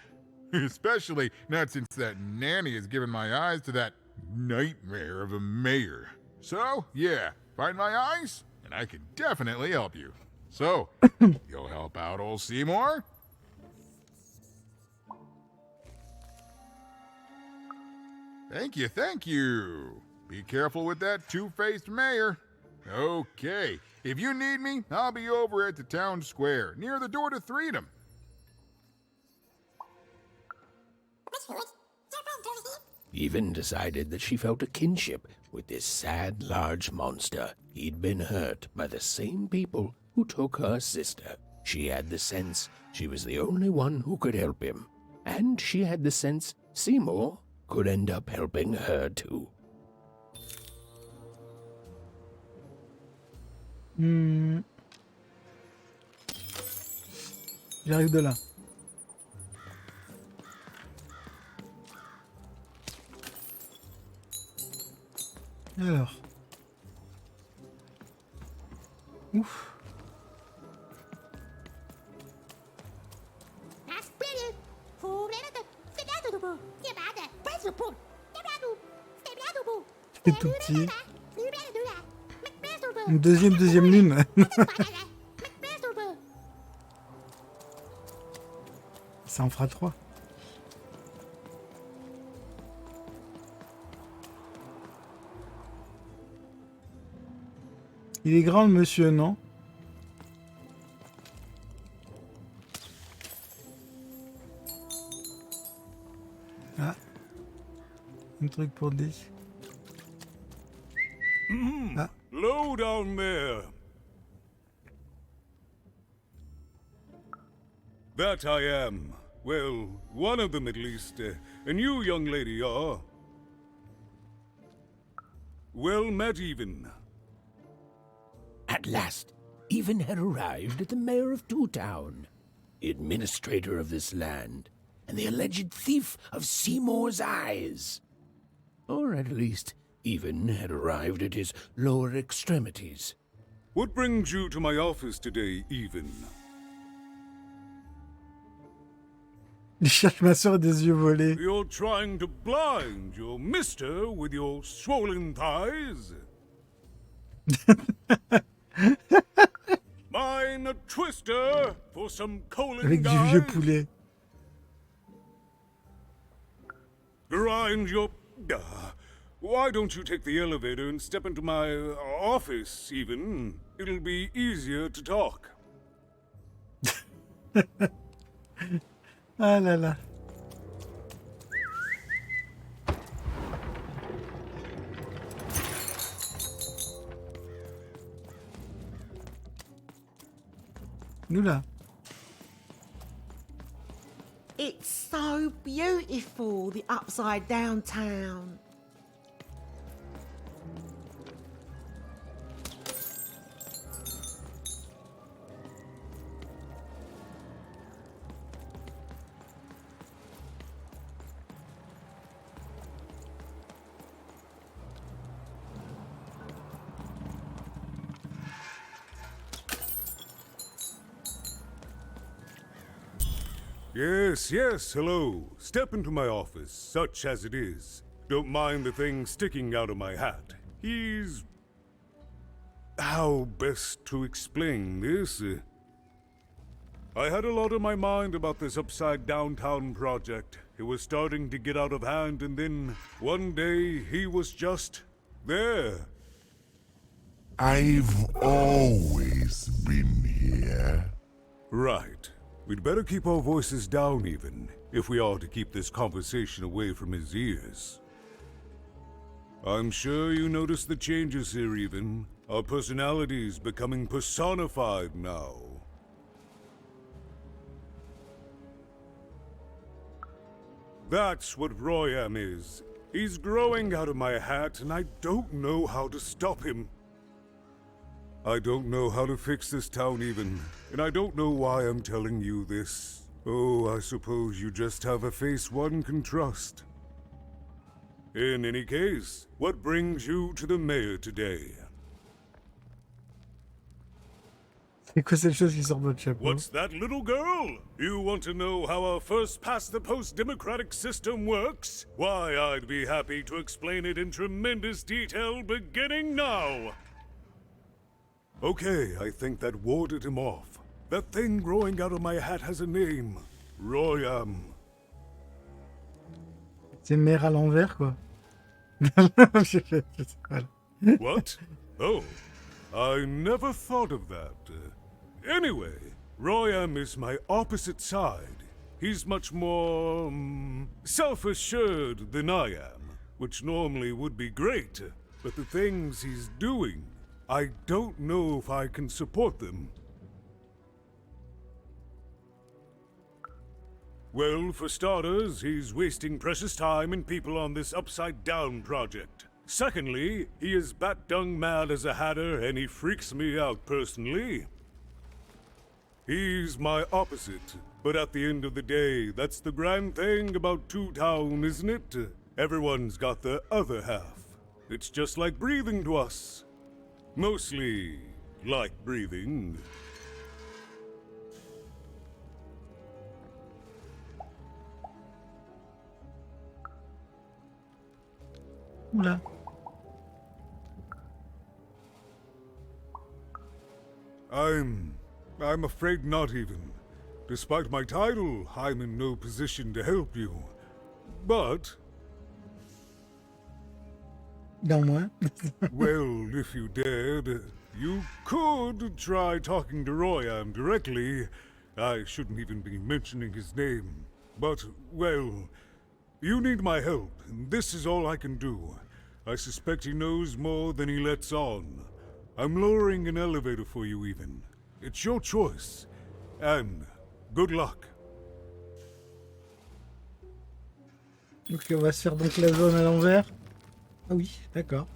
Especially not since that nanny has given my eyes to that nightmare of a mayor. So, yeah, find my eyes, and I can definitely help you. So, you'll help out old Seymour? Thank you, thank you. Be careful with that two-faced mayor. Okay, if you need me, I'll be over at the town square, near the door to Threedom. Even decided that she felt a kinship with this sad, large monster. He'd been hurt by the same people who took her sister. She had the sense she was the only one who could help him. And she had the sense Seymour could end up helping her too. J'arrive de là. Alors. Ouf. C'est tout petit. Une deuxième lune. Ça en fera 3. Il est grand le monsieur, non? Ah. Un truc pour D. Ah. Low down there. That I am. Well, one of them at least. And you, young lady, are... well met, Even. At last, Even had arrived at the mayor of Two Town, the administrator of this land, and the alleged thief of Seymour's eyes. Or at least, Even had arrived at his lower extremities. What brings you to my office today, Even? Il cherche ma soeur des yeux volés. You're trying to blind your mister with your swollen thighs? Mine a twister for some colon Avec du guys? vieux poulet. Grind your... why don't you take the elevator and step into my office, Even? It'll be easier to talk. Ah là là. Nous là. It's so beautiful, the upside down town. Yes, hello. Step into my office, such as it is. Don't mind the thing sticking out of my hat. He's... how best to explain this? I had a lot on my mind about this Upside Downtown project. It was starting to get out of hand, and then one day he was just there. I've always been here. Right. We'd better keep our voices down, Even. if we are to keep this conversation away from his ears. I'm sure you noticed the changes here even. Our personalities becoming personified now. That's what Royam is. He's growing out of my hat, and I don't know how to stop him. I don't know how to fix this town even, and I don't know why I'm telling you this. Oh, I suppose you just have a face one can trust. In any case, what brings you to the mayor today? C'est quoi cette chose qui sort de votre chapeau? What's that, little girl? You want to know how our first-past-the-post democratic system works? Why, I'd be happy to explain it in tremendous detail beginning now. Okay, I think that warded him off. That thing growing out of my hat has a name. Royam. C'est maire à l'envers, quoi. What? Oh, I never thought of that. Anyway, Royam is my opposite side. He's much more self-assured than I am, which normally would be great, but the things he's doing, I don't know if I can support them. Well, for starters, he's wasting precious time and people on this upside-down project. Secondly, he is bat-dung mad as a hatter, and he freaks me out personally. He's my opposite, but at the end of the day, that's the grand thing about Two Town, isn't it? Everyone's got the other half. It's just like breathing to us. Mostly like breathing. Oula. I'm afraid not even. Despite my title, I'm in no position to help you. But... Non, moi. Well, if you dared, you could try talking to Royam directly. I shouldn't even be mentioning his name. But, well, you need my help, and this is all I can do. I suspect he knows more than he lets on. I'm lowering an elevator for you even. It's your choice. And good luck. Donc on va se faire donc la zone à l'envers. Ah oui, d'accord.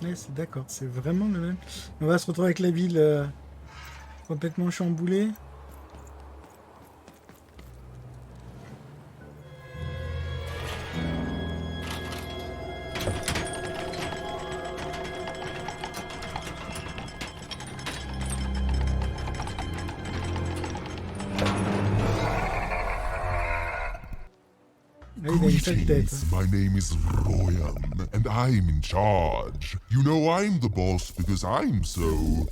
Ouais, c'est d'accord, c'est vraiment le même. On va se retrouver avec la ville complètement chamboulée. Greetings, my name is Royam, and I'm in charge. You know I'm the boss because I'm so...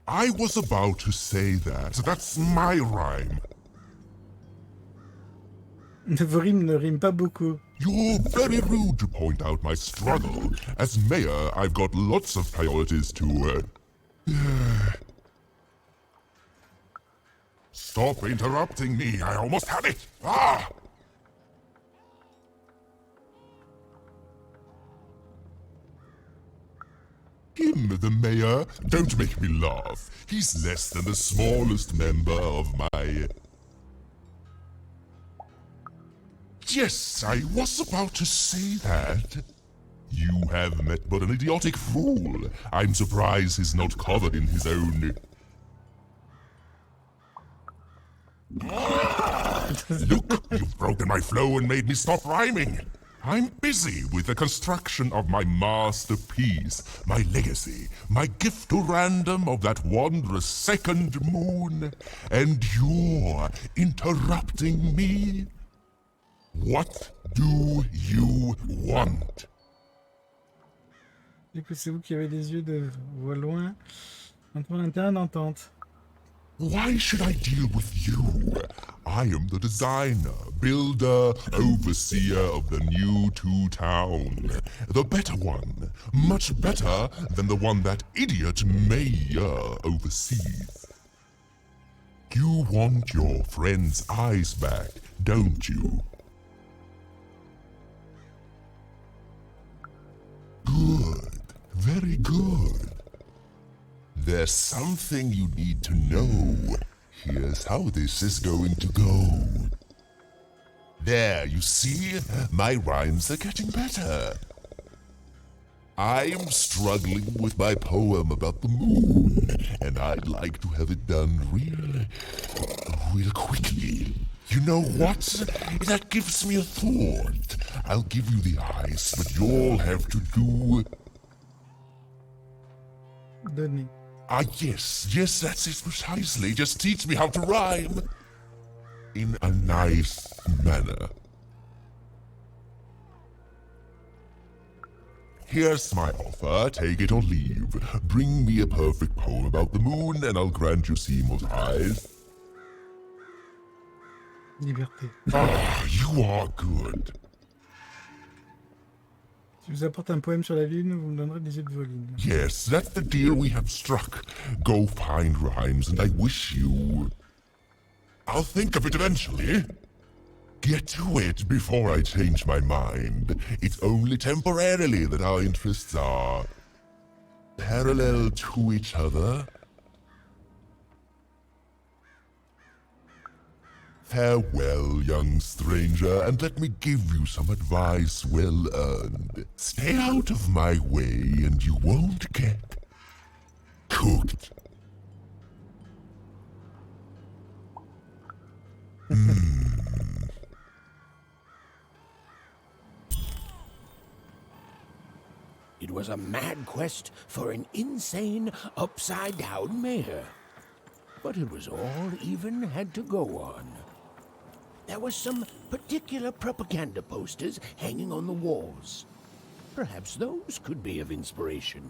I was about to say that. That's my rhyme. Vos rimes ne riment pas beaucoup. You're very rude to point out my struggle. As mayor, I've got lots of priorities to... Stop interrupting me. I almost had it. Ah! Him, the mayor? Don't make me laugh. He's less than the smallest member of my... Yes, I was about to say that. You have met but an idiotic fool. I'm surprised he's not covered in his own... Look, you've broken my flow and made me stop rhyming. I'm busy with the construction of my masterpiece, my legacy, my gift to random of that wondrous second moon, and you're interrupting me? What do you want? Du coup, c'est vous qui avez les yeux de voix loin. Entre un terrain d'entente. Why should I deal with you? I am the designer, builder, overseer of the new Town. The better one. Much better than the one that idiot mayor oversees. You want your friend's eyes back, don't you? Good. Very good. There's something you need to know. Here's how this is going to go. There, you see? My rhymes are getting better. I'm struggling with my poem about the moon, and I'd like to have it done real quickly. You know what? That gives me a thought. I'll give you the eyes, but you'll have to do... Donner. Ah, yes, that's it precisely. Just teach me how to rhyme. In a nice manner. Here's my offer, take it or leave. Bring me a perfect poem about the moon, and I'll grant you Seymour's eyes. Liberté. Ah, you are good. Si je vous apporte un poème sur la lune, vous me donnerez des yeux de voline. Yes, that's the deal we have struck. Go find rhymes, and I wish you... I'll think of it eventually. Get to it before I change my mind. It's only temporarily that our interests are... parallel to each other. Farewell, young stranger, and let me give you some advice well earned. Stay out of my way, and you won't get cooked. It was a mad quest for an insane, upside-down mayor. But it was all even had to go on. There were some particular propaganda posters hanging on the walls. Perhaps those could be of inspiration.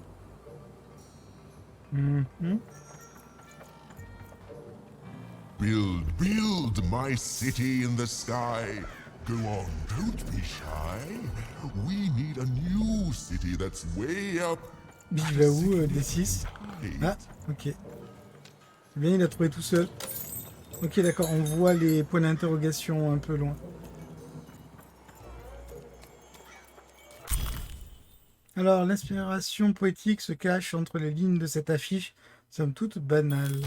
Mm-hmm. Build my city in the sky. Go on, don't be shy. We need a new city that's way up. Il va où, D6? Ah, ok. C'est bien, il a trouvé tout seul. Ok, d'accord, on voit les points d'interrogation un peu loin. Alors, l'inspiration poétique se cache entre les lignes de cette affiche, somme toute banale.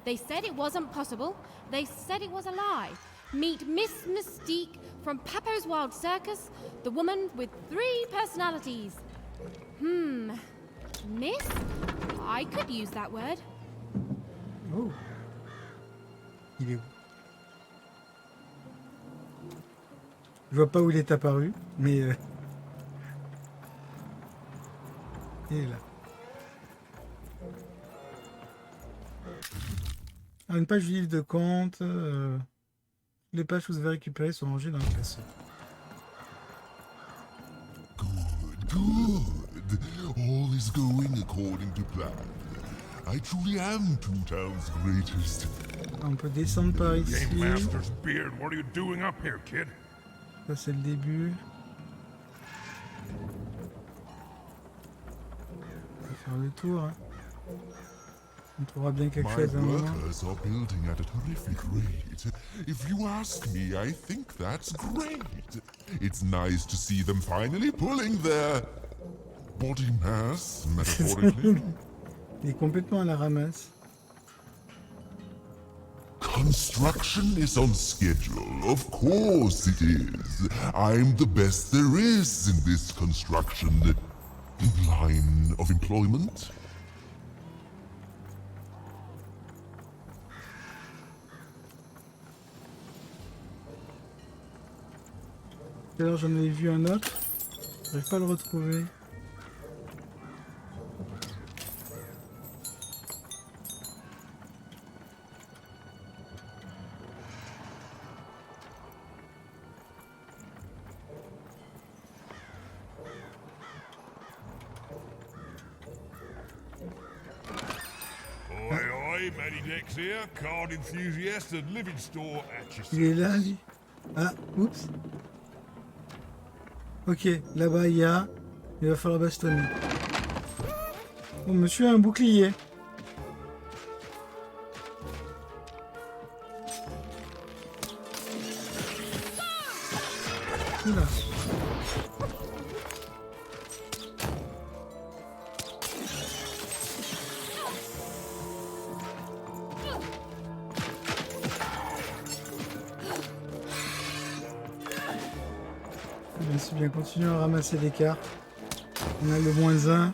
They said it wasn't possible. They said it was a lie. Meet Miss Mystique from Papo's Wild Circus, the woman with 3 personalities. Miss? I could use that word. Oh. Il est où? Je vois pas où il est apparu, mais... il est là. Alors, une page du livre de compte. Les pages que vous avez récupérées sont rangées dans le classeur. Good. All is going according to plan. I truly am Toontown's greatest. On peut descendre par ici. Game Master's beard, what are you doing up here, kid? Ça c'est le début. On va faire le tour. Hein. On trouvera bien quelque chose à un moment. My workers are building at a terrific rate. If you ask me, I think that's great. It's nice to see them finally pulling their body mass, metaphorically. Il est complètement à la ramasse. Construction is on schedule. Of course it is. I'm the best there is in this construction line of employment. Tout à l'heure j'en avais vu un autre. J'arrive pas à le retrouver. Oi, oi, Hey, Matty Dex here, card enthusiast and living store at your Il est là, lui. Ah, oups. Ok, là-bas, il y a... Il va falloir bastonner. Bon, monsieur a un bouclier. Oula. C'est bien, continuons à ramasser des cartes. On a le -1.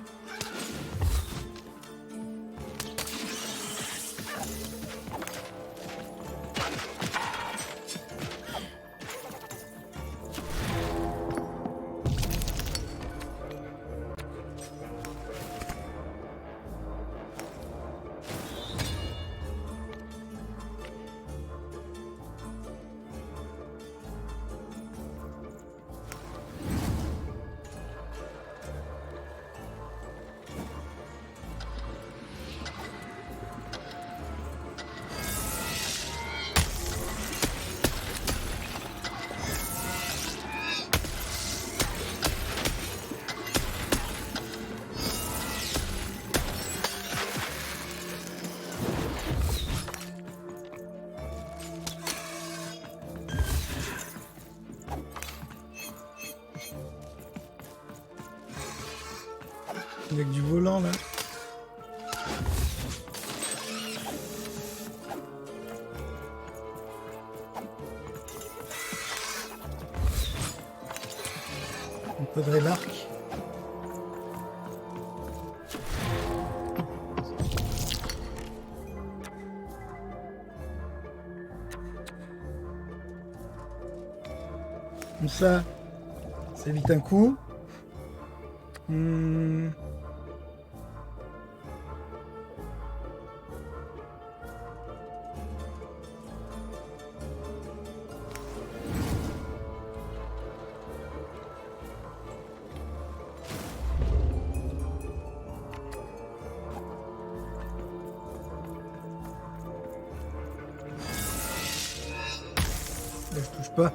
Avec du volant là. On faudrait l'arc. Comme ça, ça évite un coup. Là, je touche pas.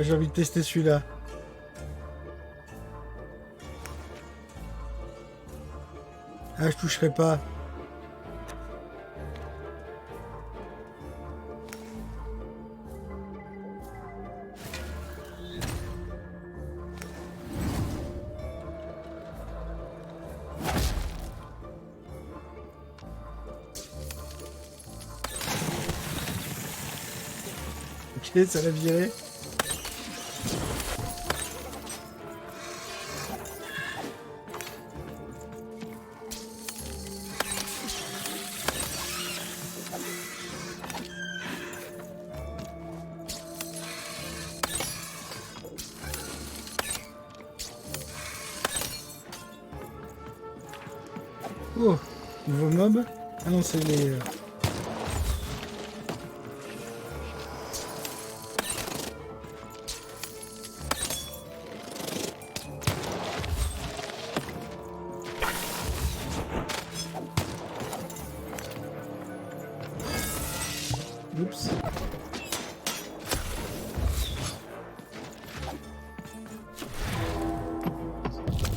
J'ai envie de tester celui-là. Ah, je toucherai pas. Ok, ça l'a viré. Oh, nouveau mob. Ah non, c'est les... Oups.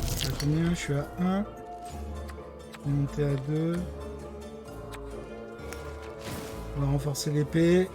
Je suis à combien? Je suis à 1. Je vais monter à 2. On va renforcer l'épée.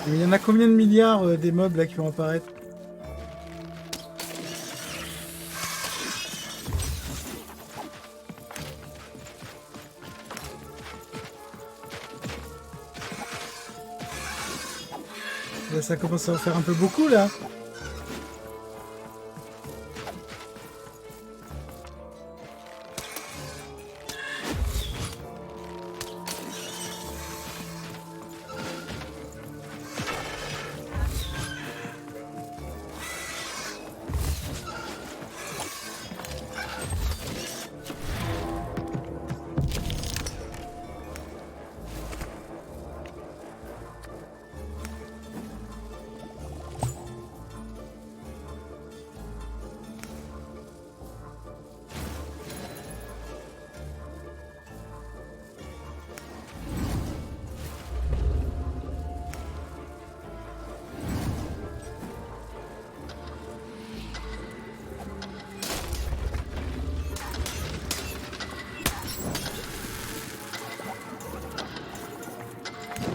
Mais il y en a combien de milliards des mobs là qui vont apparaître? Là, ça commence à en faire un peu beaucoup là.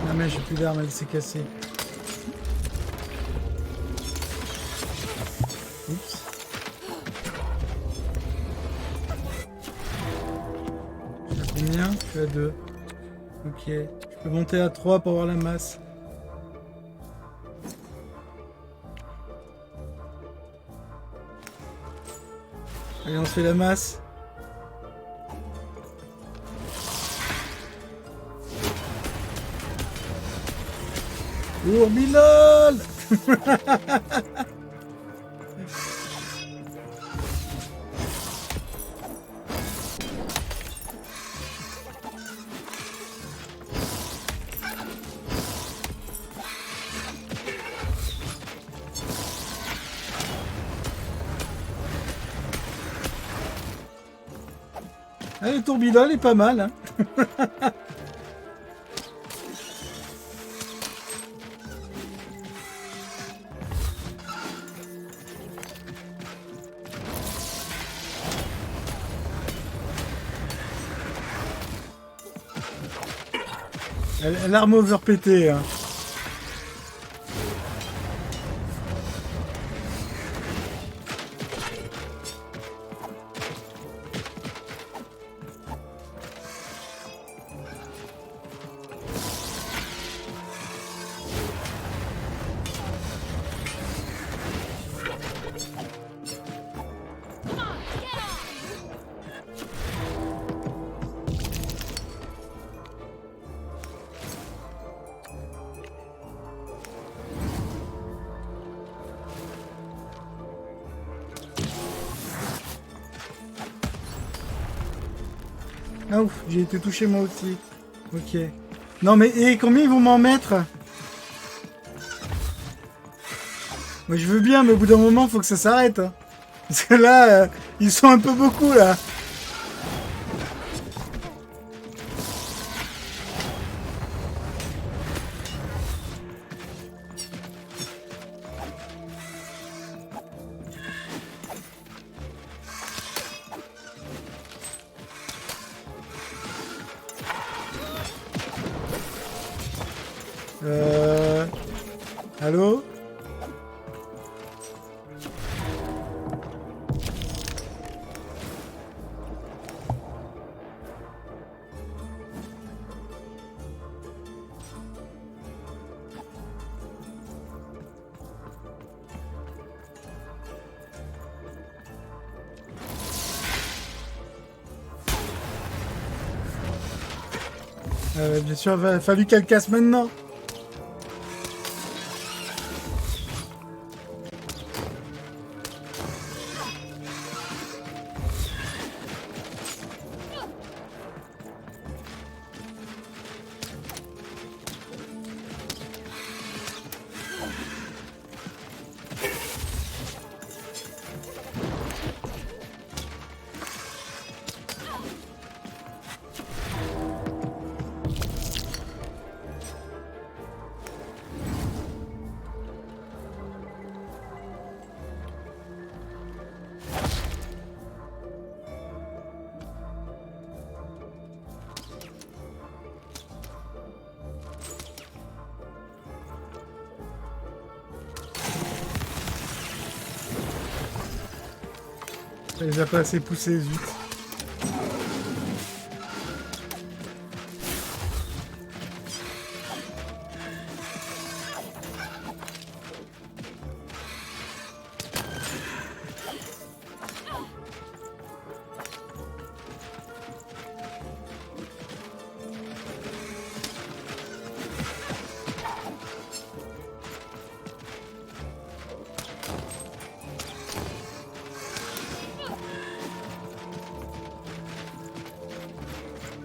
Ah mais j'ai plus d'armes, elle s'est cassée. Oups. Je suis à combien? Je suis à 2. Ok. Je peux monter à 3 pour avoir la masse. Allez, on se fait la masse. Oh, Milol. Ah, le tourbillon est pas mal, hein. L'arme overpétée, hein. Ah ouf, j'ai été touché moi aussi. Ok. Non mais, et combien ils vont m'en mettre? Moi je veux bien, mais au bout d'un moment, faut que ça s'arrête. Hein. Parce que là, ils sont un peu beaucoup là. Allô? Bien sûr, il va fallu qu'elle casse maintenant. Ça les a pas assez poussés, zut.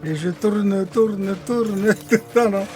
Et je tourne tout le temps, non.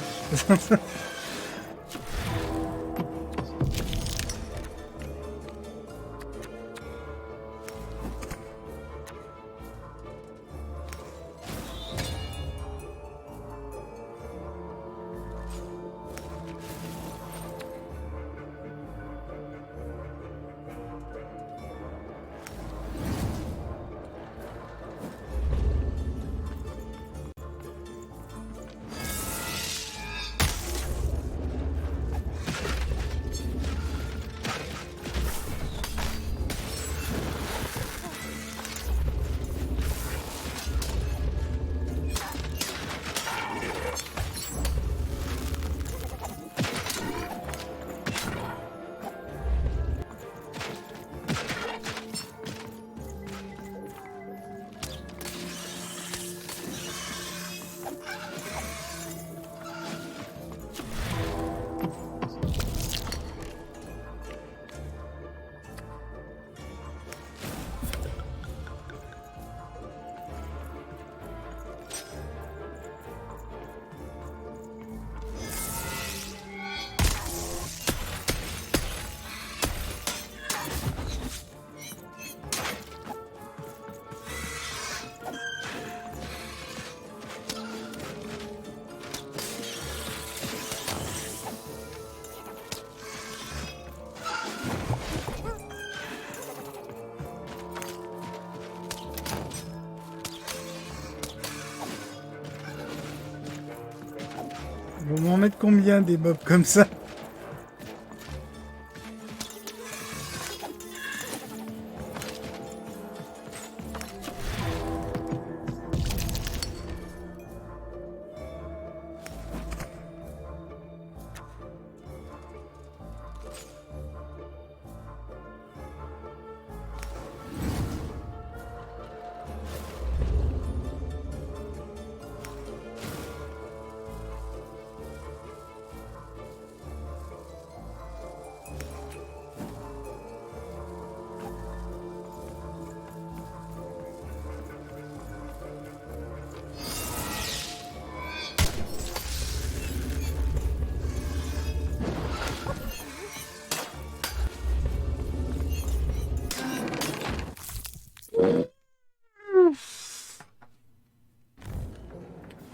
Ils vont m'en mettre combien des mobs comme ça?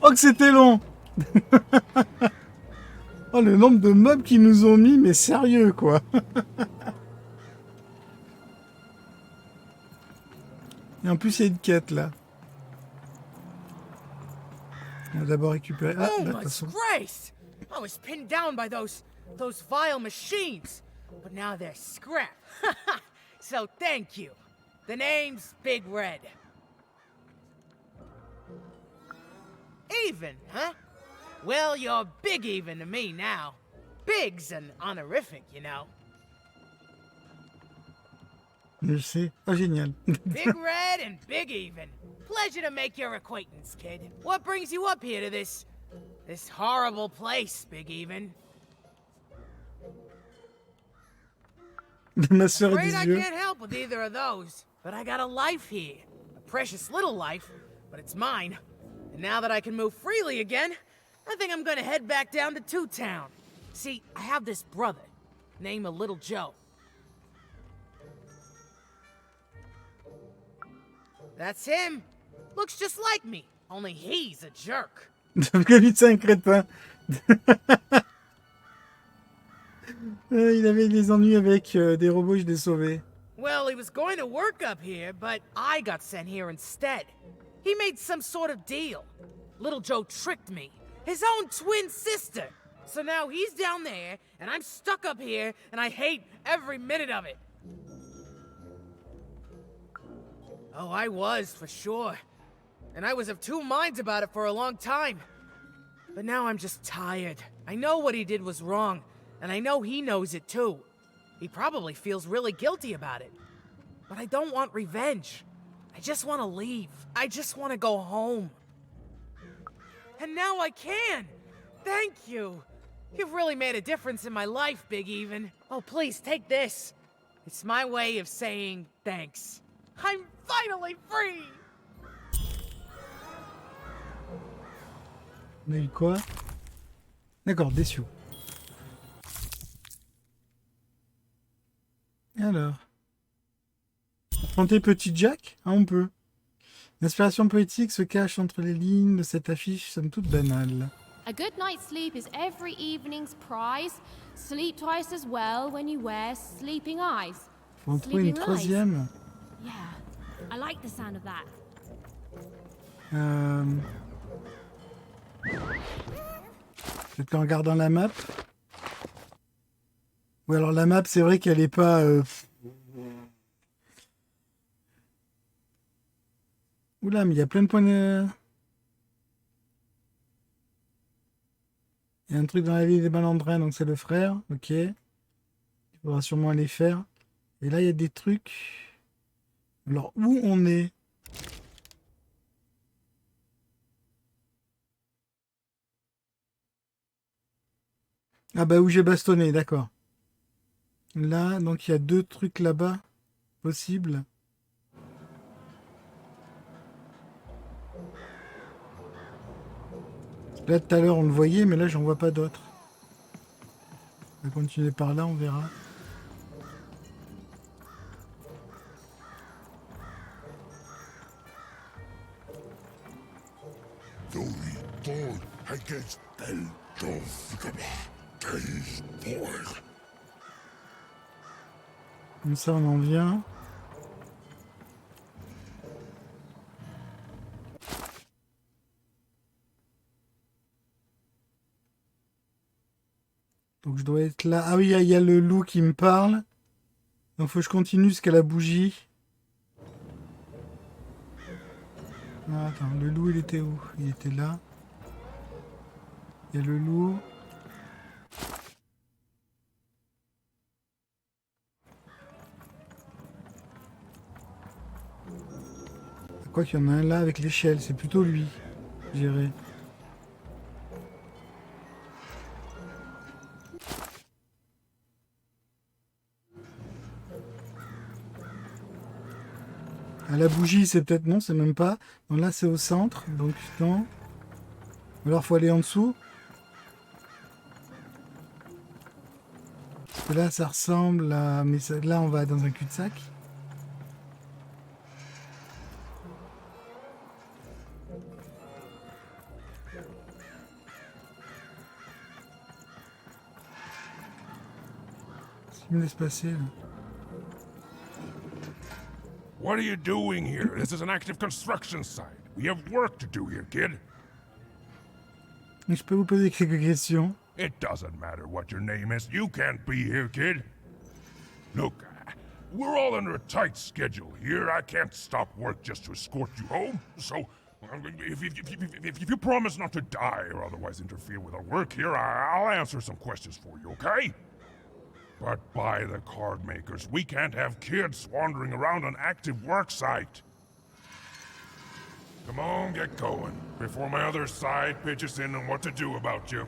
Oh que c'était long. Oh le nombre de mobs qu'ils nous ont mis, mais sérieux quoi. Et en plus il y a une quête là. On va d'abord récupérer... Ah, Oh là, my attention. grace! I was pinned down by those vile machines, but now they're scrap. So thank you. The name's Big Red. Even, huh? Well, you're big even to me now. Big's an honorific, you know. Je sais. Oh génial. Big Red and Big Even. Pleasure to make your acquaintance, kid. What brings you up here to this horrible place, Big Even? Ma sœur Afraid des I yeux. can't help with either of those, but I got a life here. A precious little life, but it's mine. And now that I can move freely again, I think I'm gonna head back down to Two Town. See, I have this brother, named Little Joe. That's him. Looks just like me, only he's a jerk. Parce que lui c'est un crétin. Il avait des ennuis avec des robots, je l'ai sauvé. Well, he was going to work up here, but I got sent here instead. He made some sort of deal. Little Joe tricked me. His own twin sister. So now he's down there, and I'm stuck up here, and I hate every minute of it. Oh, I was, for sure. And I was of two minds about it for a long time. But now I'm just tired. I know what he did was wrong, and I know he knows it too. He probably feels really guilty about it. But I don't want revenge. I just want to leave. I just want to go home. And now I can! Thank you! You've really made a difference in my life, Big Even. Oh, please, take this. It's my way of saying thanks. I'm finally free! On a eu quoi? D'accord, déçu. Alors. Chanter Petit Jack? Ah, on peut. L'inspiration poétique se cache entre les lignes de cette affiche, somme toute banale. A good night's sleep is every evening's prize. Sleep twice as well when you wear sleeping eyes. Faut en trouver une troisième. Yeah, I like the sound of that. Peut-être qu'en regardant la map. Ou alors la map, c'est vrai qu'elle est pas... Oula, mais il y a plein de points de... Il y a un truc dans la ville des Malandrins, donc c'est le frère. Ok. Il faudra sûrement aller faire. Et là, il y a des trucs. Alors, où on est? Ah bah, où j'ai bastonné, d'accord. Là, donc il y a deux trucs là-bas possibles. Là, tout à l'heure, on le voyait, mais là, j'en vois pas d'autres. On va continuer par là, on verra. Comme ça, on en vient. Donc je dois être là. Ah oui, il y a le loup qui me parle. Donc faut que je continue jusqu'à la bougie. Ah, attends, le loup il était où? Il était là. Il y a le loup. Quoi qu'il y en a un là avec l'échelle, c'est plutôt lui, je dirais. À la bougie, c'est peut-être non, c'est même pas. Donc là, c'est au centre, donc non. Alors, faut aller en dessous. Parce que là, ça ressemble à... Mais ça... là, on va dans un cul-de-sac. Me laisse passer là. What are you doing here? This is an active construction site. We have work to do here, kid. Je peux vous poser quelques questions? It doesn't matter what your name is. You can't be here, kid. Look, we're all under a tight schedule here. I can't stop work just to escort you home. So, if you promise not to die or otherwise interfere with our work here, I'll answer some questions for you, okay? But by the card makers, we can't have kids wandering around an active work site. Come on, get going, before my other side pitches in on what to do about you.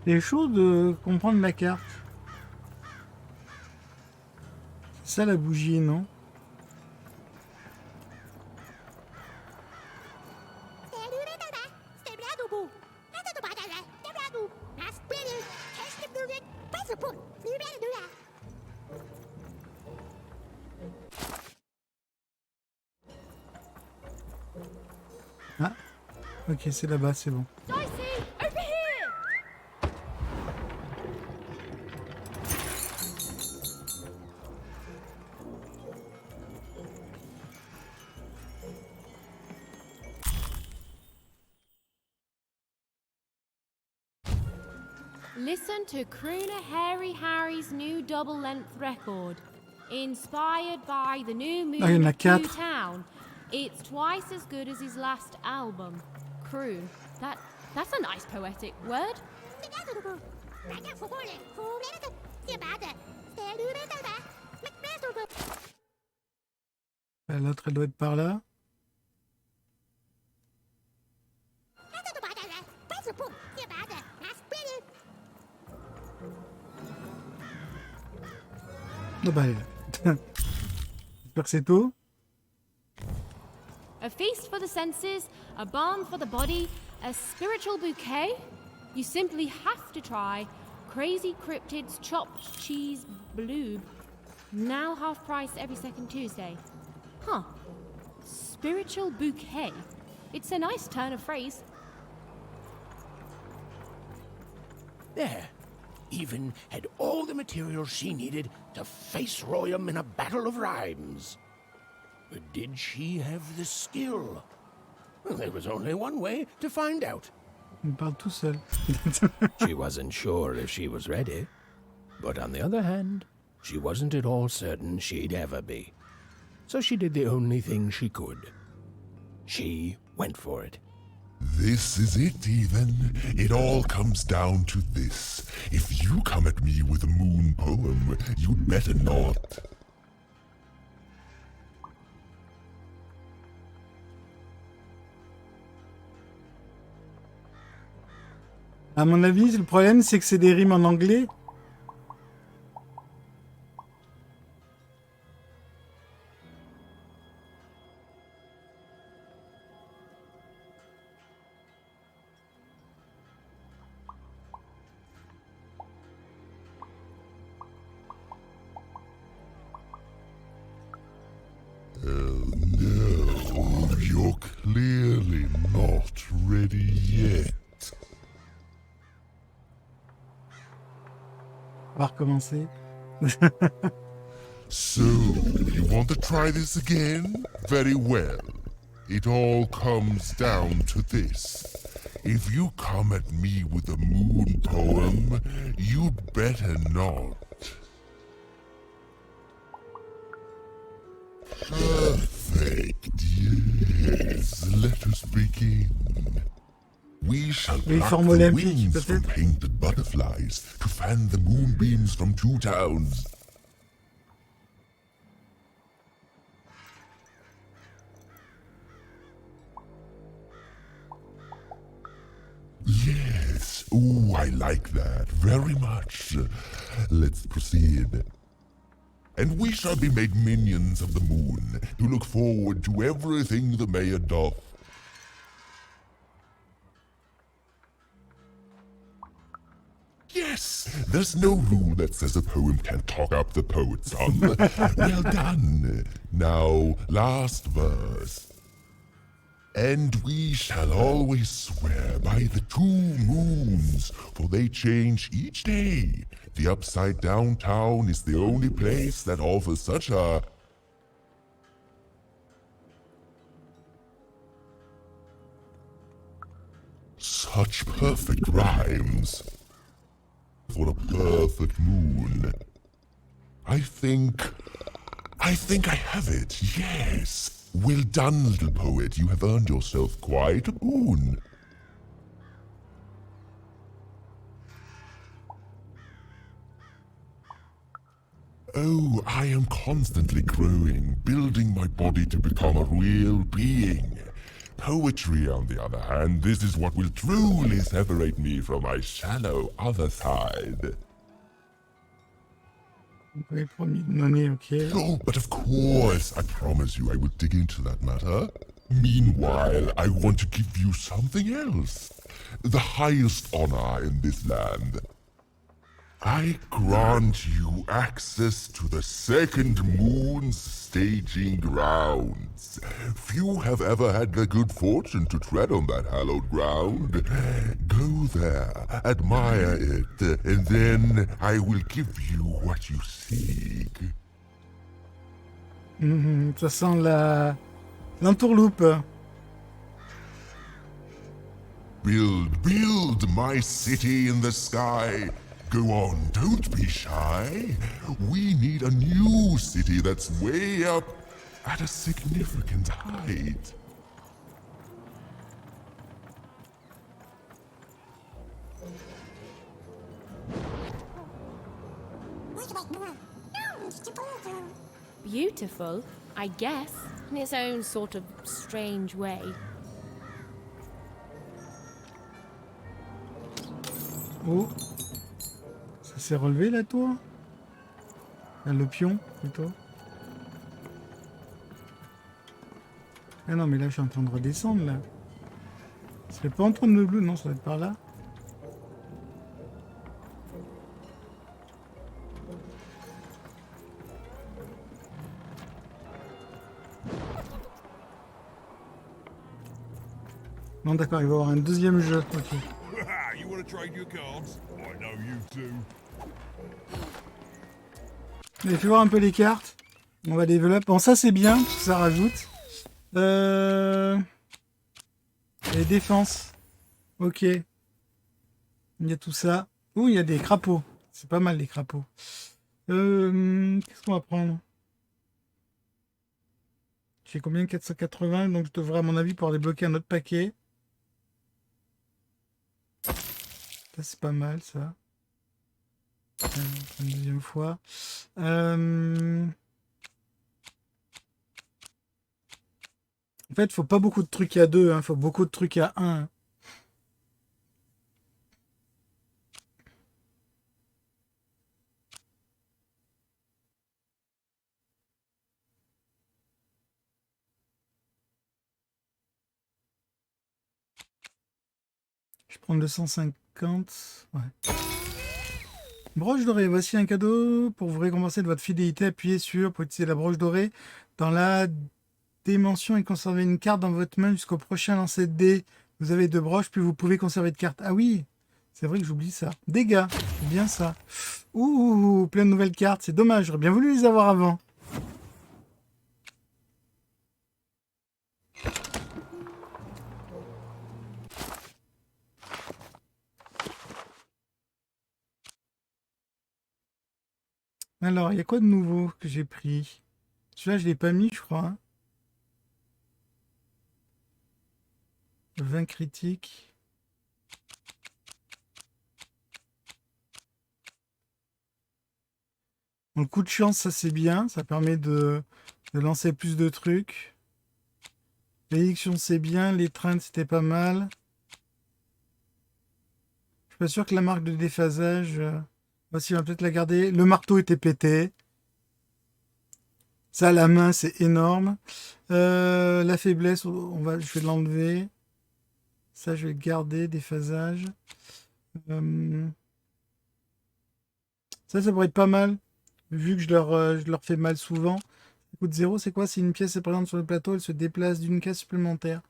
C'est chaud de comprendre la carte. C'est ça la bougie, non? Ah, ok, c'est là-bas, c'est bon. Listen to crooner Harry Harry's new double-length record. Inspired by the new moon Ah, il y en a of Two 4. Town. It's twice as good as his last album. Croon. That's a nice poetic word. L'autre, elle doit être par là. Ah bah, elle est là. J'espère que c'est tout. A feast for the senses, a balm for the body, a spiritual bouquet? You simply have to try Crazy Cryptid's chopped cheese bloob. Now half price every second Tuesday. Huh. Spiritual bouquet. It's a nice turn of phrase. There. Even had all the materials she needed to face Royam in a battle of rhymes. But did she have the skill? Well, there was only one way to find out. Il parle tout seul. She wasn't sure if she was ready. But on the other hand, she wasn't at all certain she'd ever be. So she did the only thing she could. She went for it. This is it, Ethan. It all comes down to this. If you come at me with a moon poem, you'd better not. À mon avis, le problème, c'est que c'est des rimes en anglais. No, you're clearly not ready yet. On va recommencer. So, you want to try this again? Very well. It all comes down to this. If you come at me with a moon poem, you'd better not. Perfect, yes. Let us begin. We shall pluck the wings from painted butterflies to fan the moonbeams from Two Towns. Yes, oh, I like that very much. Let's proceed. And we shall be made minions of the moon to look forward to everything the mayor doth. Yes, there's no rule that says a poem can't talk up the poet, son. Well done. Now, last verse. And we shall always swear by the 2 moons, for they change each day. The Upside Down Town is the only place that offers such a... such perfect rhymes. For a perfect moon. I think I have it, yes. Well done, little poet. You have earned yourself quite a boon. Oh, I am constantly growing, building my body to become a real being. Poetry, on the other hand, this is what will truly separate me from my shallow other side. Oh, but of course, I promise you I will dig into that matter. Meanwhile, I want to give you something else. The highest honor in this land. I grant you access to the Second Moon's staging grounds. Few have ever had the good fortune to tread on that hallowed ground. Go there, admire it, and then I will give you what you seek. Ça sent l'entourloupe. Build my city in the sky. Go on, don't be shy. We need a new city that's way up at a significant height. Beautiful, I guess, in its own sort of strange way. Oh, ça s'est relevé la tour? Le pion, plutôt. Ah non, mais là, je suis en train de redescendre, là. C'est pas en train de bleu, non, ça doit être par là. Non, d'accord, il va y avoir un deuxième jeu. Ok. You want to trade your cards? I know you do. Allez, fais voir un peu les cartes. On va développer. Bon, ça c'est bien, parce que ça rajoute. Les défenses. Ok. Il y a tout ça. Ouh, il y a des crapauds. C'est pas mal les crapauds. Qu'est-ce qu'on va prendre? J'ai combien? 480, donc je devrais à mon avis pouvoir débloquer un autre paquet. Ça c'est pas mal ça. Une deuxième fois. En fait, faut pas beaucoup de trucs à 2, hein. Faut beaucoup de trucs à 1. Je prends 250. Ouais. Broche dorée. Voici un cadeau pour vous récompenser de votre fidélité. Appuyez sur pour utiliser la broche dorée dans la dimension et conserver une carte dans votre main jusqu'au prochain lancer de dés. Vous avez 2 broches, puis vous pouvez conserver de cartes. Ah oui, c'est vrai que j'oublie ça. Dégâts, c'est bien ça. Ouh, plein de nouvelles cartes. C'est dommage, j'aurais bien voulu les avoir avant. Alors, il y a quoi de nouveau que j'ai pris? Celui-là, je l'ai pas mis, je crois. Hein. 20 critiques. Bon, le coup de chance, ça c'est bien. Ça permet de lancer plus de trucs. L'édiction, c'est bien. L'étreinte, c'était pas mal. Je suis pas sûr que la marque de déphasage... Voici, on va peut-être la garder. Le marteau était pété. Ça, la main, c'est énorme. La faiblesse, je vais l'enlever. Ça, je vais garder. Déphasage. Ça pourrait être pas mal. Vu que je leur fais mal souvent. Coûte 0, c'est quoi? Si une pièce est présente sur le plateau, elle se déplace d'une case supplémentaire.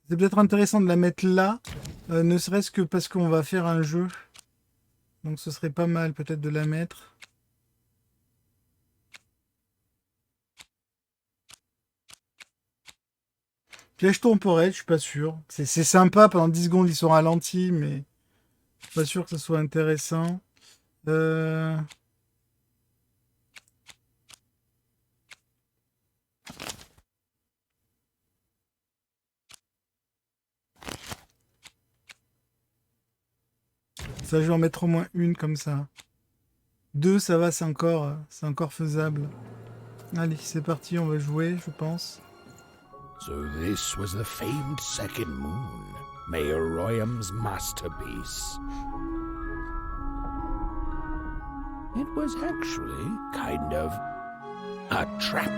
C'est peut-être intéressant de la mettre là. Ne serait-ce que parce qu'on va faire un jeu. Donc ce serait pas mal peut-être de la mettre. Piège temporel, je suis pas sûr. C'est sympa, pendant 10 secondes ils sont ralentis, mais je suis pas sûr que ce soit intéressant. Ça, je vais en mettre au moins une comme ça. 2, ça va, c'est encore faisable. Allez, c'est parti, on va jouer, je pense. So this was the famed second moon, Mayor Royam's masterpiece. It was actually kind of a trap.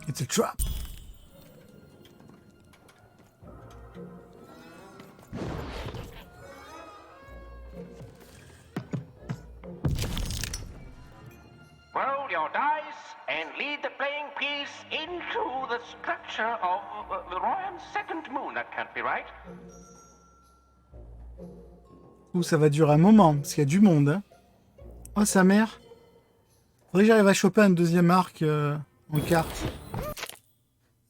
It's a trap. Roll your dice and lead the playing piece into the structure of the Royam's second moon. That can't be right. Ouh, ça va durer un moment, parce qu'il y a du monde. Hein. Oh, sa mère. Faudrait que j'arrive à choper un deuxième arc en carte.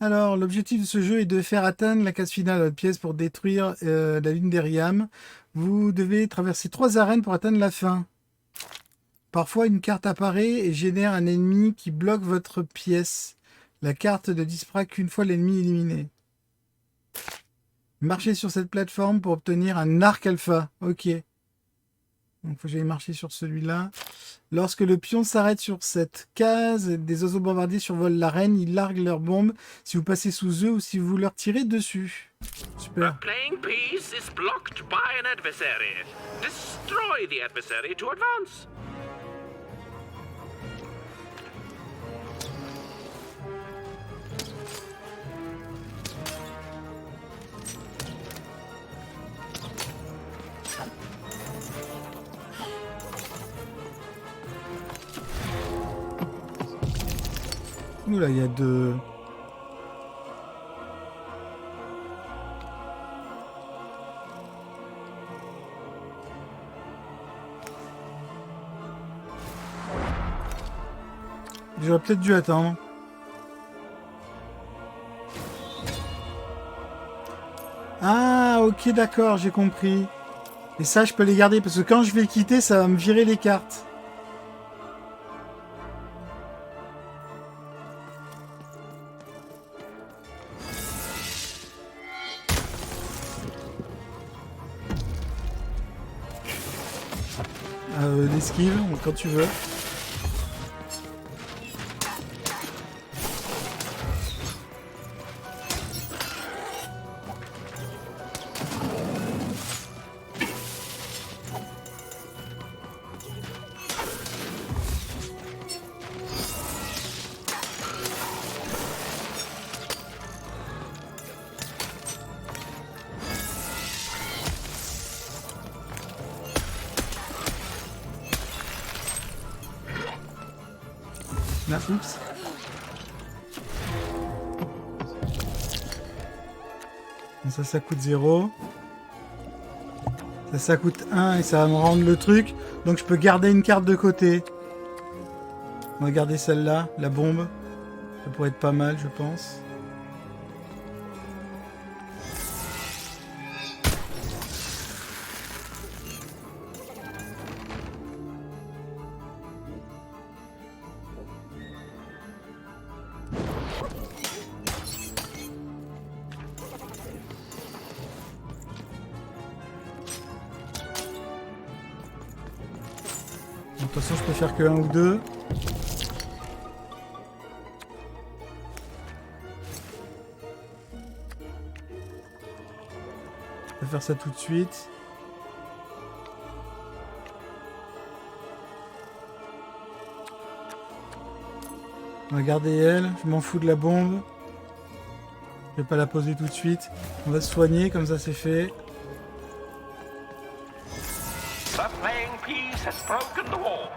Alors, l'objectif de ce jeu est de faire atteindre la case finale à votre pièce pour détruire la lune d'Eriam. Vous devez traverser 3 arènes pour atteindre la fin. Parfois, une carte apparaît et génère un ennemi qui bloque votre pièce. La carte ne disparaît qu'une fois l'ennemi éliminé. Marchez sur cette plateforme pour obtenir un arc alpha. Ok. Donc, il faut que j'aille marcher sur celui-là. Lorsque le pion s'arrête sur cette case, des oiseaux bombardiers survolent l'arène. Ils larguent leurs bombes si vous passez sous eux ou si vous leur tirez dessus. Super. Playing piece is blocked by an adversary. Destroy the adversary to advance. Nous là, il y a deux... J'aurais peut-être dû attendre. Ah, ok, d'accord, j'ai compris. Et ça, je peux les garder, parce que quand je vais quitter, ça va me virer les cartes. L'esquive, quand tu veux. Là, oups. Ça coûte 0. Ça coûte 1 et ça va me rendre le truc. Donc je peux garder une carte de côté. On va garder celle-là, la bombe. Ça pourrait être pas mal, je pense. De toute façon, je peux faire que 1 ou 2. Je vais faire ça tout de suite. On va garder elle. Je m'en fous de la bombe. Je vais pas la poser tout de suite. On va se soigner, comme ça c'est fait. The playing piece has broken the wall.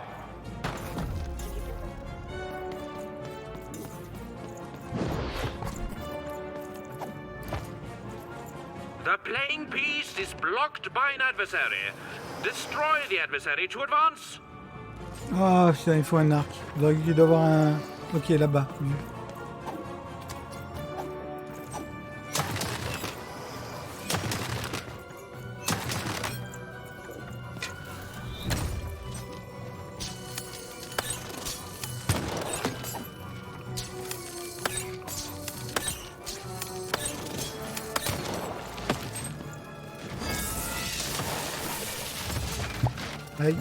The playing piece is blocked by an adversary. Destroy the adversary to advance. Oh putain, il faut un arc. Il doit y avoir un... Ok, là-bas. Aïe.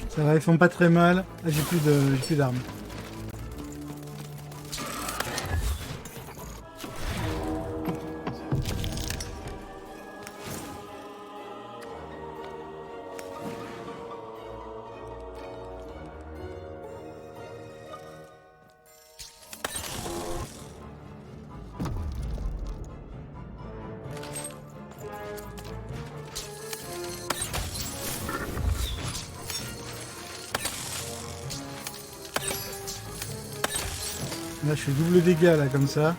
Ça va, ils font pas très mal. Ah, j'ai plus d'armes. Là, je fais double dégâts, là, comme ça.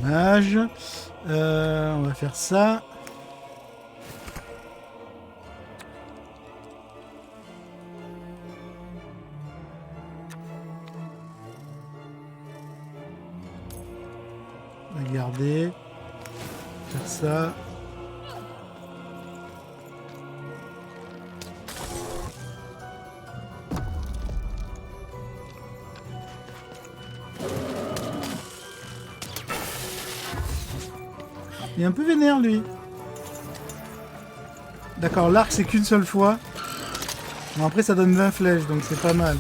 Dommage. On va faire ça. On va garder. Faire ça. Il est un peu vénère, lui. D'accord, l'arc, c'est qu'une seule fois. Bon, après, ça donne 20 flèches, donc c'est pas mal.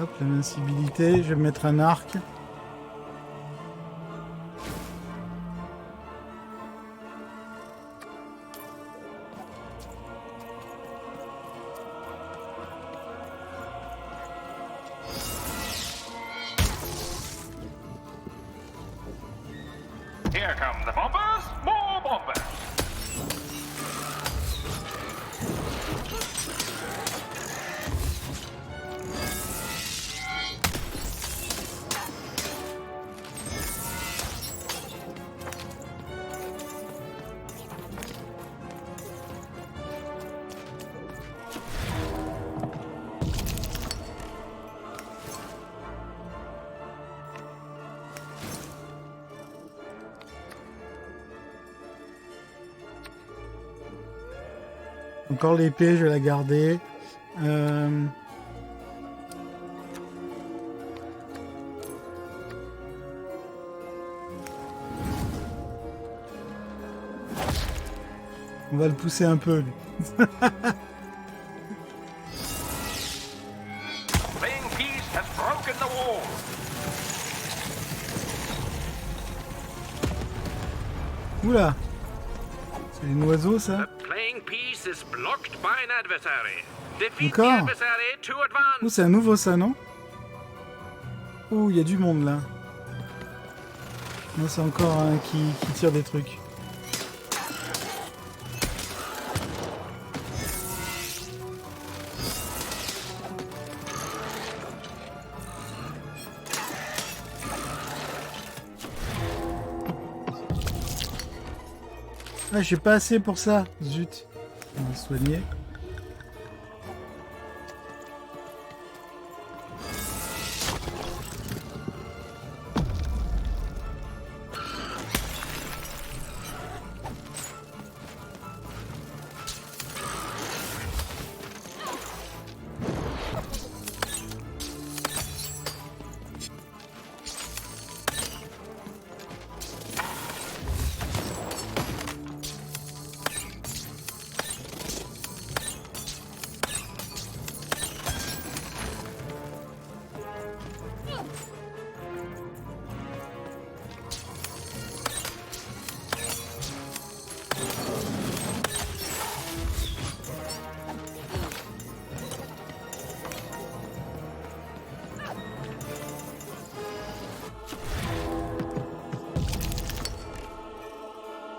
Hop, l'invincibilité, je vais mettre un arc. Here come the bombers, more bombers. Encore l'épée, je vais la garder. On va le pousser un peu. Lui. Playing piece has broken the wall. Oula. C'est un oiseau, ça. Playing piece is blocked by an adversary. Defeat the Encore. adversary to advance. Oh, c'est un nouveau, ça, non? Oh, il y a du monde, là. Non, c'est encore un qui tire des trucs. Ah, j'ai pas assez pour ça. Zut. On va se soigner.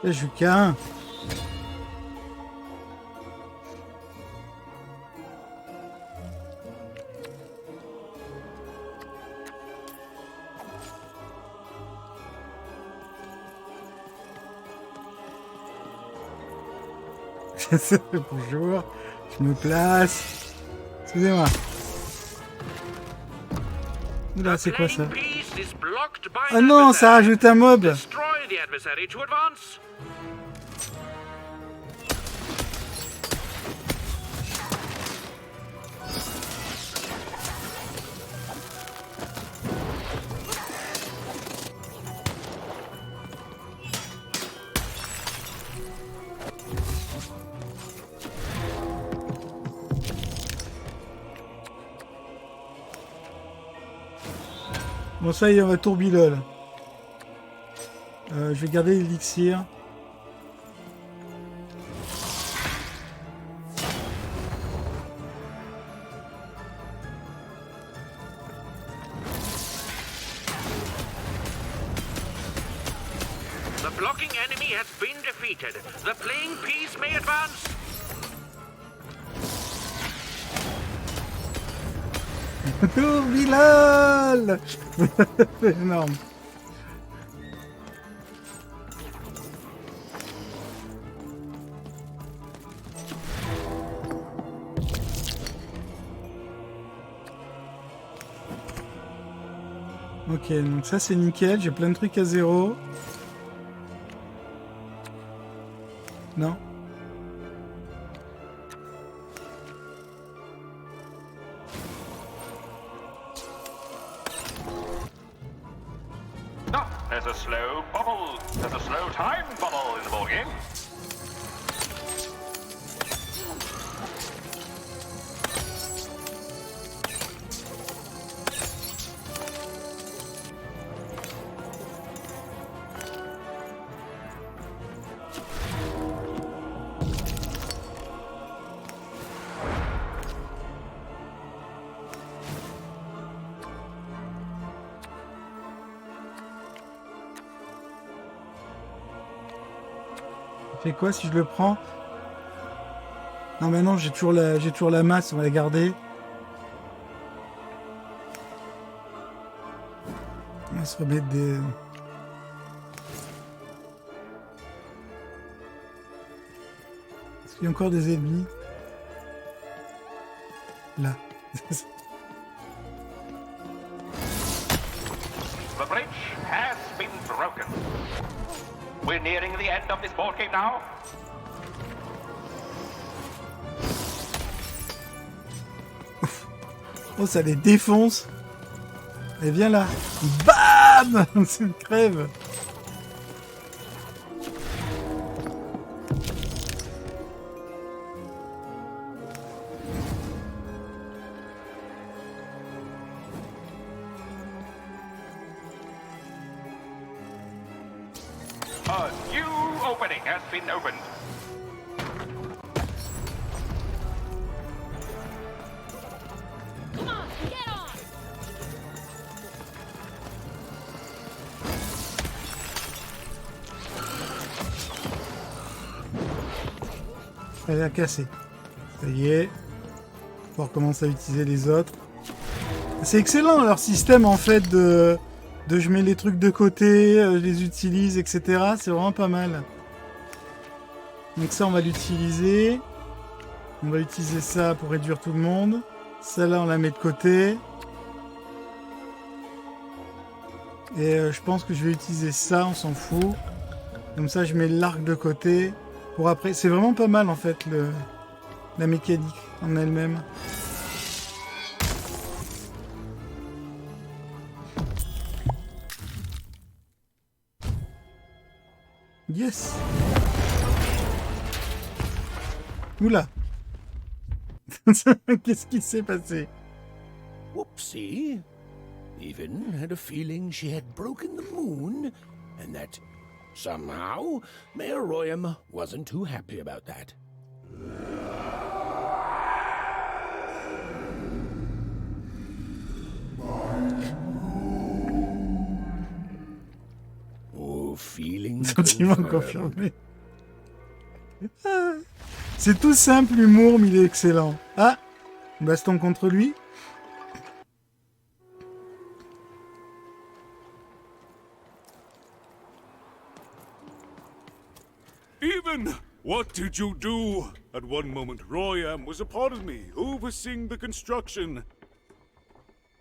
Je suis qu'un. Bonjour, je me place. Excusez-moi. Oula, c'est quoi ça? Oh non, ça rajoute un mob. Destroy the adversary to advance. Bon, ça y est, on va tourbilol. Je vais garder l'élixir. The blocking enemy has been defeated. The playing piece may advance. Tourbilol. C'est énorme. Ok, donc ça c'est nickel, j'ai plein de trucs à 0. Non. No, there's a slow bubble. There's a slow time bubble in the ball game. Fait quoi si je le prends? Non mais non, j'ai toujours la masse, on va la garder. On va se remettre des... Est-ce qu'il y a encore des ennemis? Là. The bridge has been broken. We're nearing the end of this board game now. Oh, ça les défonce. Et viens là. Bam. C'est une crève. A new opening has been opened. Come on, get on! Elle a cassé. Ça y est. On recommence à utiliser les autres. C'est excellent leur système en fait de je mets les trucs de côté, je les utilise, etc. C'est vraiment pas mal. Donc ça on va l'utiliser. On va utiliser ça pour réduire tout le monde. Celle-là on la met de côté. Et je pense que je vais utiliser ça, on s'en fout. Comme ça je mets l'arc de côté. Pour après, c'est vraiment pas mal en fait la mécanique en elle-même. Yes. Oula. Qu'est-ce qui s'est passé? Whoopsie. Even had a feeling she had broken the moon, and that somehow Mayor Royam wasn't too happy about that. Oh, feeling Sentiment confirmé. Ah, c'est tout simple, l'humour, mais il est excellent. Ah, baston contre lui. Even, what did you do? At one moment, Royam was a part of me, overseeing the construction.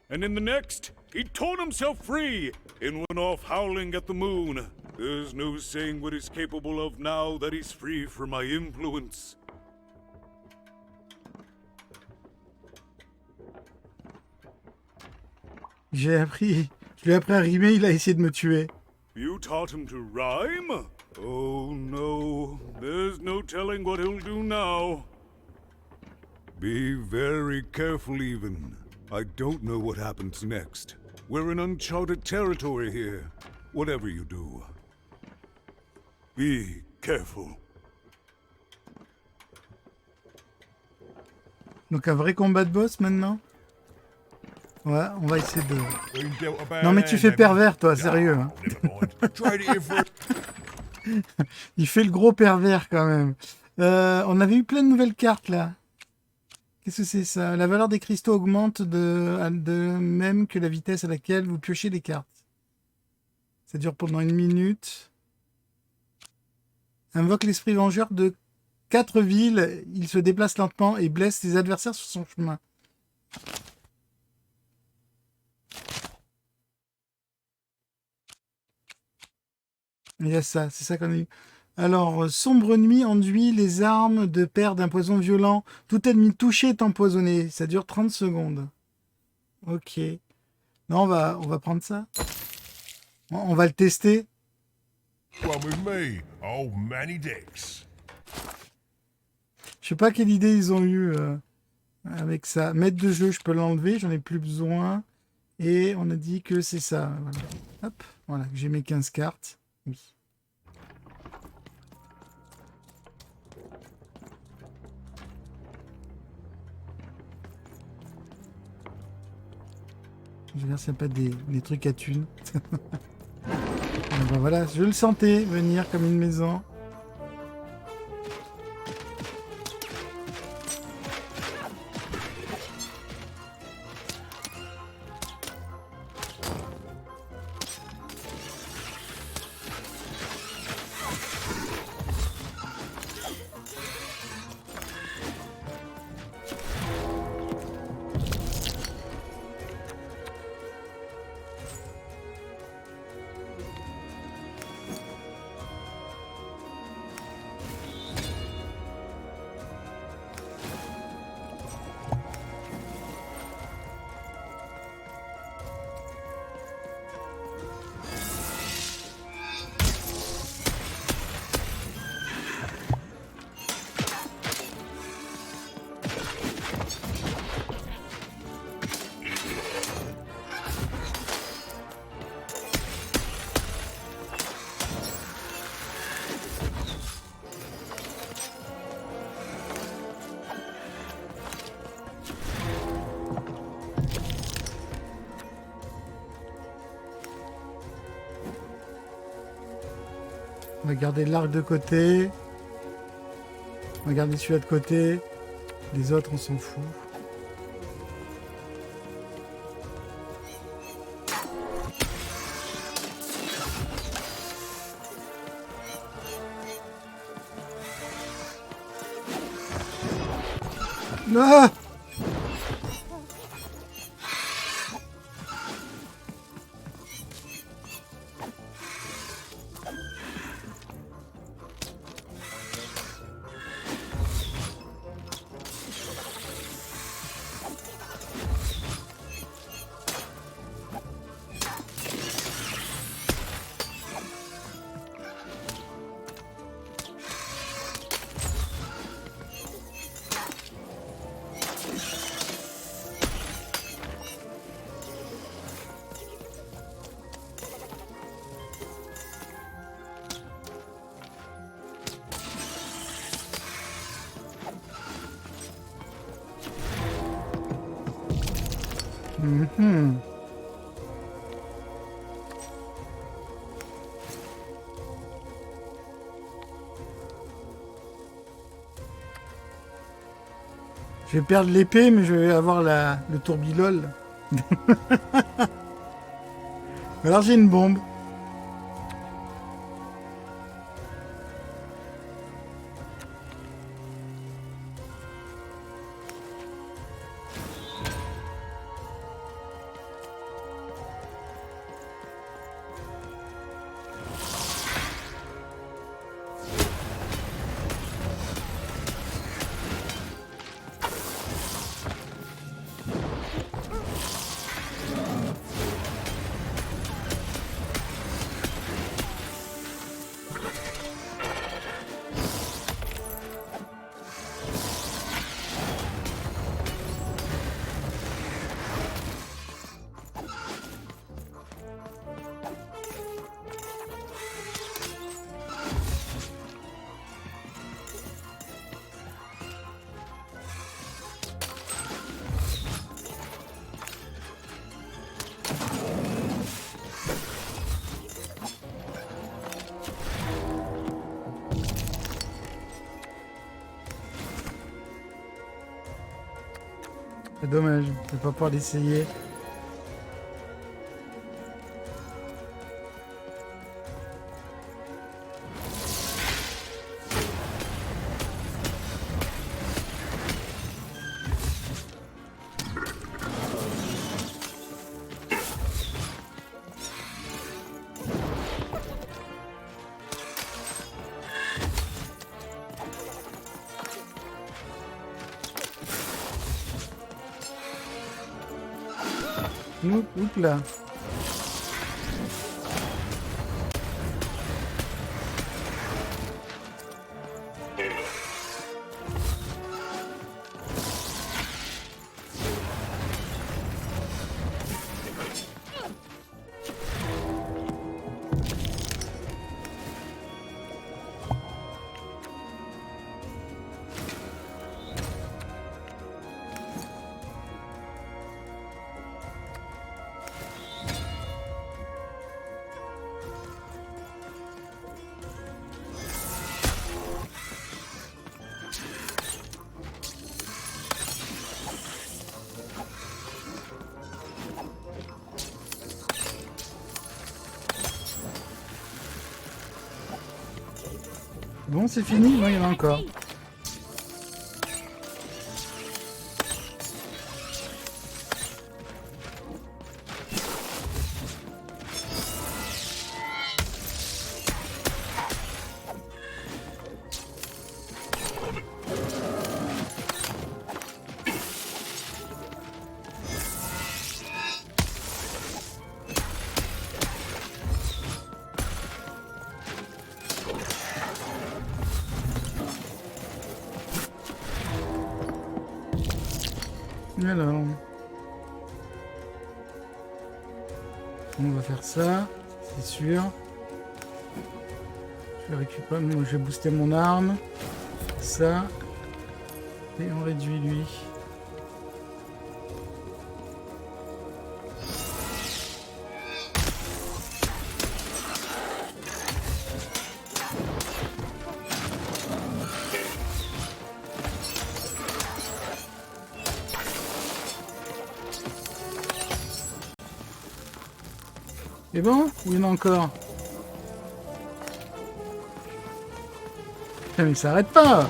And in the next, he'd torn himself free and went off howling at the moon. There's no saying what he's capable of now that he's free from my influence. Je lui ai appris à rimer, il a essayé de me tuer. You taught him to rhyme? Oh no, there's no telling what he'll do now. Be very careful, Even. I don't know what happens next. We're in uncharted territory here. Whatever you do, be careful. Donc un vrai combat de boss maintenant. Ouais, on va essayer de... Non mais tu fais pervers toi, sérieux. Hein. Il fait le gros pervers quand même. On avait eu plein de nouvelles cartes là. Qu'est-ce que c'est ça? La valeur des cristaux augmente de même que la vitesse à laquelle vous piochez les cartes. Ça dure pendant 1 minute. Invoque l'esprit vengeur de 4 villes. Il se déplace lentement et blesse ses adversaires sur son chemin. Il y a ça, c'est ça qu'on a eu. Alors, sombre nuit enduit les armes de paire d'un poison violent. Tout ennemi touché est empoisonné. Ça dure 30 secondes. Ok. Non, on va prendre ça. On va le tester. Come with me, old Manny Dix. Je sais pas quelle idée ils ont eu avec ça. Maître de jeu, je peux l'enlever, j'en ai plus besoin. Et on a dit que c'est ça. Voilà. Hop, voilà, j'ai mes 15 cartes. Oui. Je vais voir s'il n'y a pas des trucs à thunes. Ben voilà, je le sentais venir comme une maison. On va garder l'arc de côté. On va garder celui-là de côté. Les autres, on s'en fout. Ah! Mhm. Je vais perdre l'épée, mais je vais avoir le tourbilol. Alors j'ai une bombe. C'est dommage, je vais pas pouvoir l'essayer. Oups là. Bon, c'est fini? Non, il y en a encore. Alors, on va faire ça, c'est sûr. Je vais récupérer, moi je vais booster mon arme, ça, et on réduit lui. C'est bon? Ou il y en a encore? Putain, mais ça arrête pas!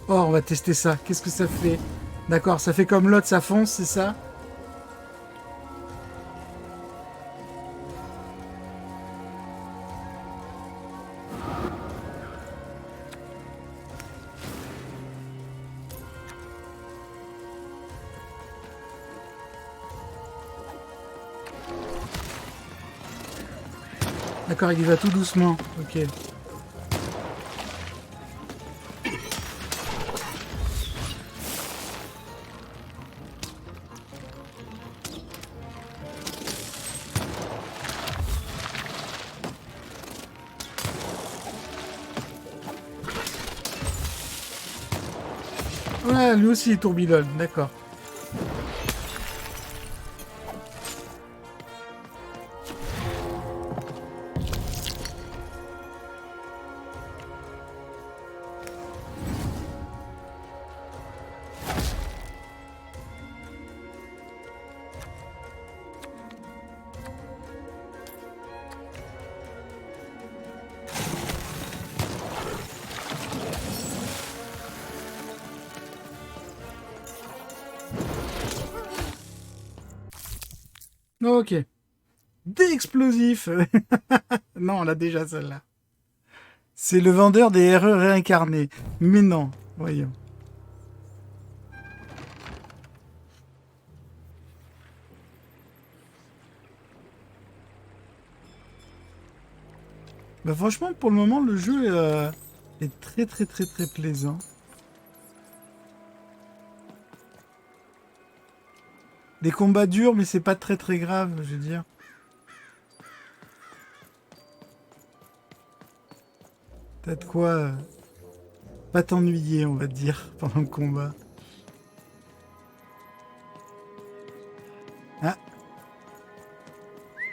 Oh, on va tester ça. Qu'est-ce que ça fait? D'accord, ça fait comme l'autre, ça fonce, c'est ça? D'accord, il y va tout doucement. Ok. Ouais, lui aussi il tourbillonne, d'accord. Ok. Des explosifs. Non, on a déjà celle-là. C'est le vendeur des RE réincarnés. Mais non, voyons. Bah franchement, pour le moment, le jeu est très plaisant. Des combats durs, mais c'est pas très grave, je veux dire. T'as de quoi pas t'ennuyer, on va dire, pendant le combat. Ah.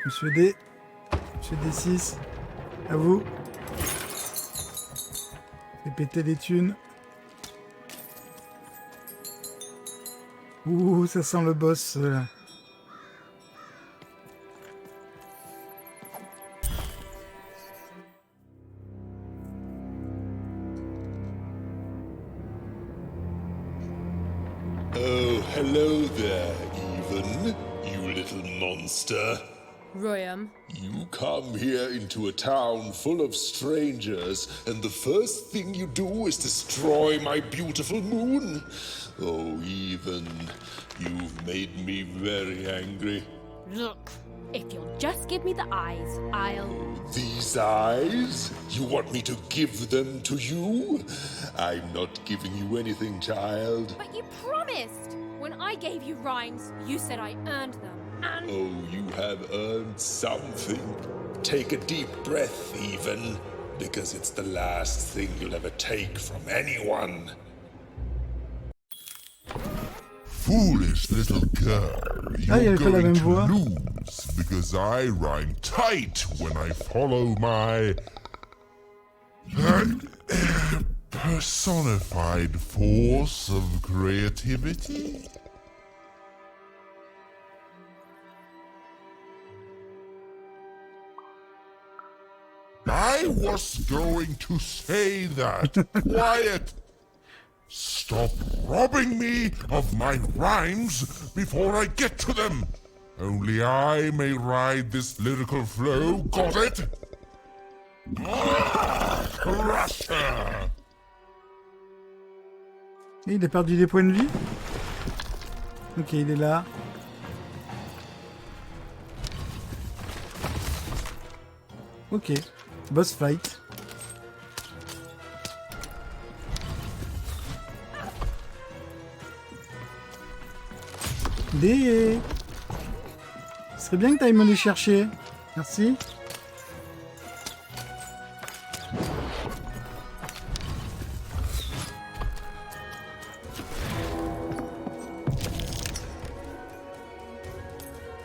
Monsieur D6, à vous. Fais péter des thunes. Ouh, ça sent le boss, là. Oh, hello there, Even, you little monster. Royam. You come here into a town full of strangers, and the first thing you do is destroy my beautiful moon. Oh, Even, you've made me very angry. Look, if you'll just give me the eyes, I'll... These eyes? You want me to give them to you? I'm not giving you anything, child. But you promised! When I gave you rhymes, you said I earned them, and... Oh, you have earned something. Take a deep breath, Even, because it's the last thing you'll ever take from anyone. Foolish little girl, you're going to lose because I rhyme tight when I follow my personified force of creativity. I was going to say that. Quiet! Stop robbing me of my rhymes before I get to them. Only I may ride this lyrical flow, got it? Crusher! Et il a perdu des points de vie. Ok, il est là. Ok, boss fight. Ce serait bien que tu ailles me les chercher. Merci.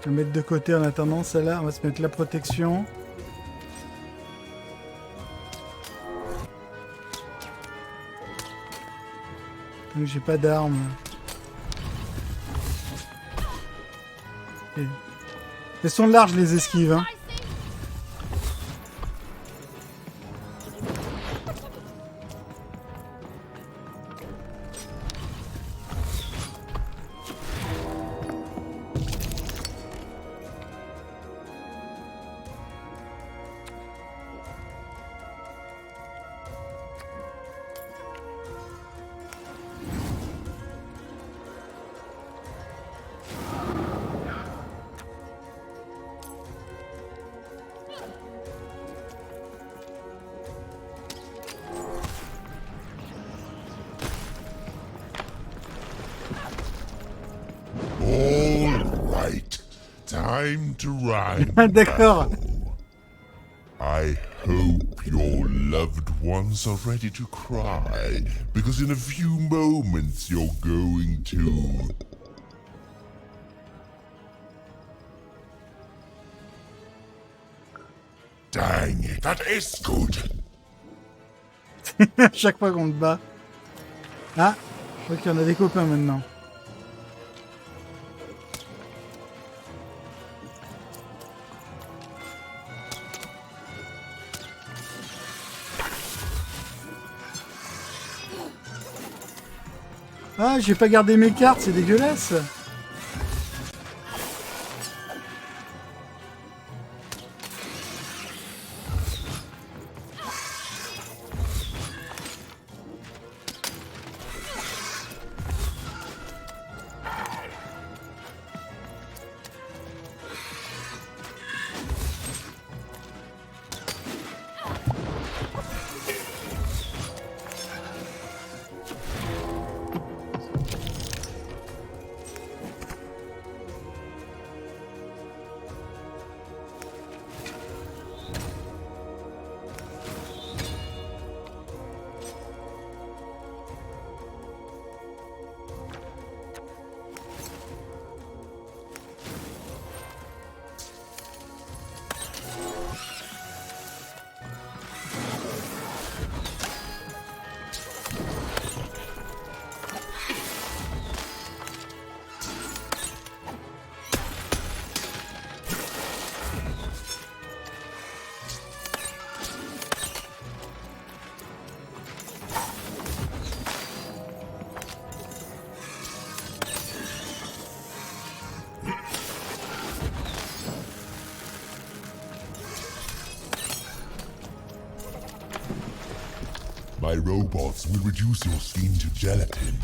Je vais mettre de côté en attendant celle-là. On va se mettre la protection. Donc j'ai pas d'armes. Elles sont larges les esquives, hein. Time to rhyme. D'accord. I hope your loved ones are ready to cry, because in a few moments you're going to... Dang it, that is good. Chaque fois qu'on te bat. Ah, ok, on a des copains maintenant. Ah, j'ai pas gardé mes cartes, c'est dégueulasse. my robots will reduce your skin to gelatin,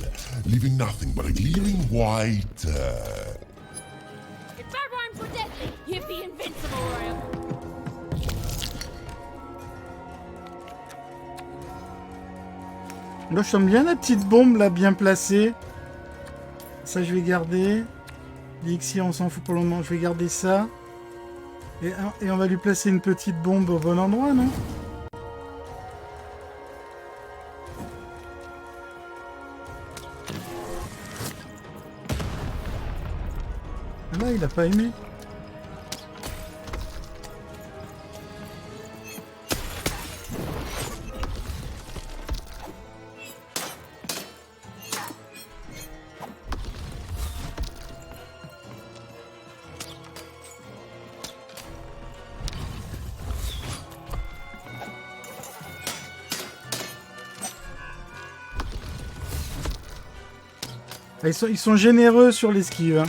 leaving nothing but a gleaming white, If that rhymes with deadly, you'd be invincible, Royal. Là, je sens bien la petite bombe, là, bien placée. Ça, je vais garder. L'élixir, on s'en fout pour le moment. Je vais garder ça. Et on va lui placer une petite bombe au bon endroit, non? Là, il a pas aimé. Ils sont généreux sur l'esquive. Hein.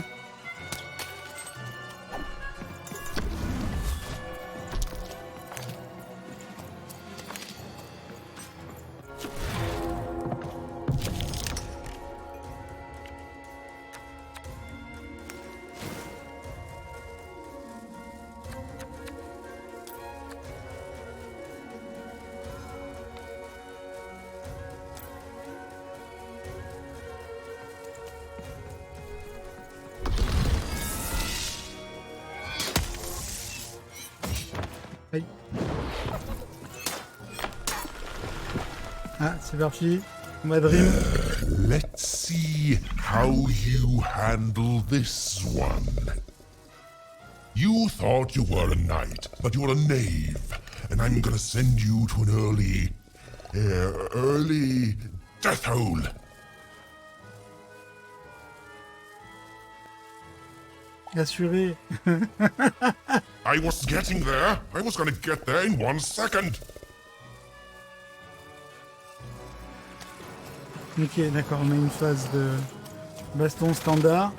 Ah, c'est parti. Madrim. Let's see how you handle this one. You thought you were a knight, but you're a knave, and I'm gonna send you to an early death hole. Assuré. I was getting there. I was gonna get there in 1 second. Ok, d'accord, on a une phase de baston standard.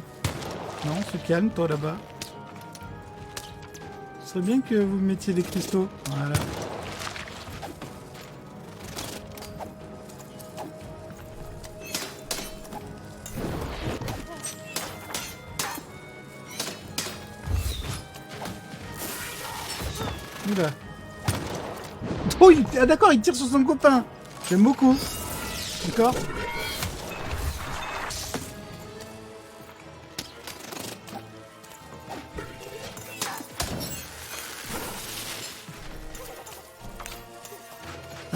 Non, se calme, toi là-bas. Ce serait bien que vous mettiez des cristaux. Voilà. Oula. Oh, ah d'accord, il tire sur son copain. J'aime beaucoup. D'accord.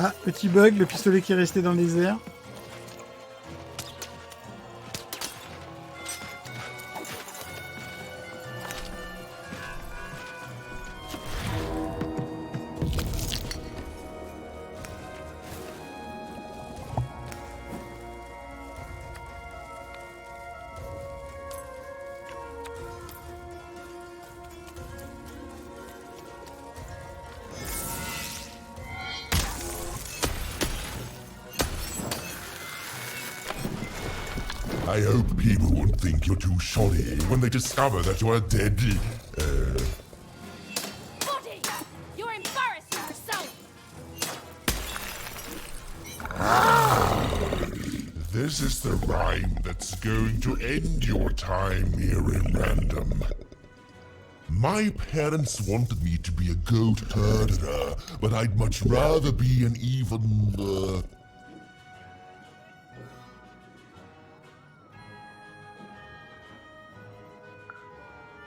Ah, petit bug, le pistolet qui est resté dans les airs. I hope people won't think you're too shoddy when they discover that you're a dead, Body! You're embarrassing yourself! This is the rhyme that's going to end your time here in Random. My parents wanted me to be a goat herder, but I'd much rather be an even,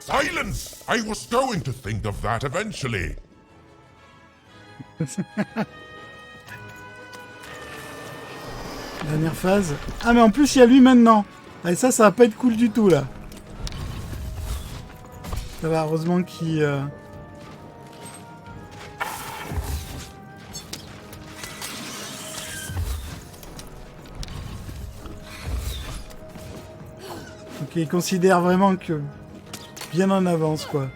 Silence! I was going to think of that eventually. Dernière phase. Ah mais en plus il y a lui maintenant. Et ça va pas être cool du tout là. Ça va, heureusement qu'il... Ok, il considère vraiment que... Bien en avance quoi.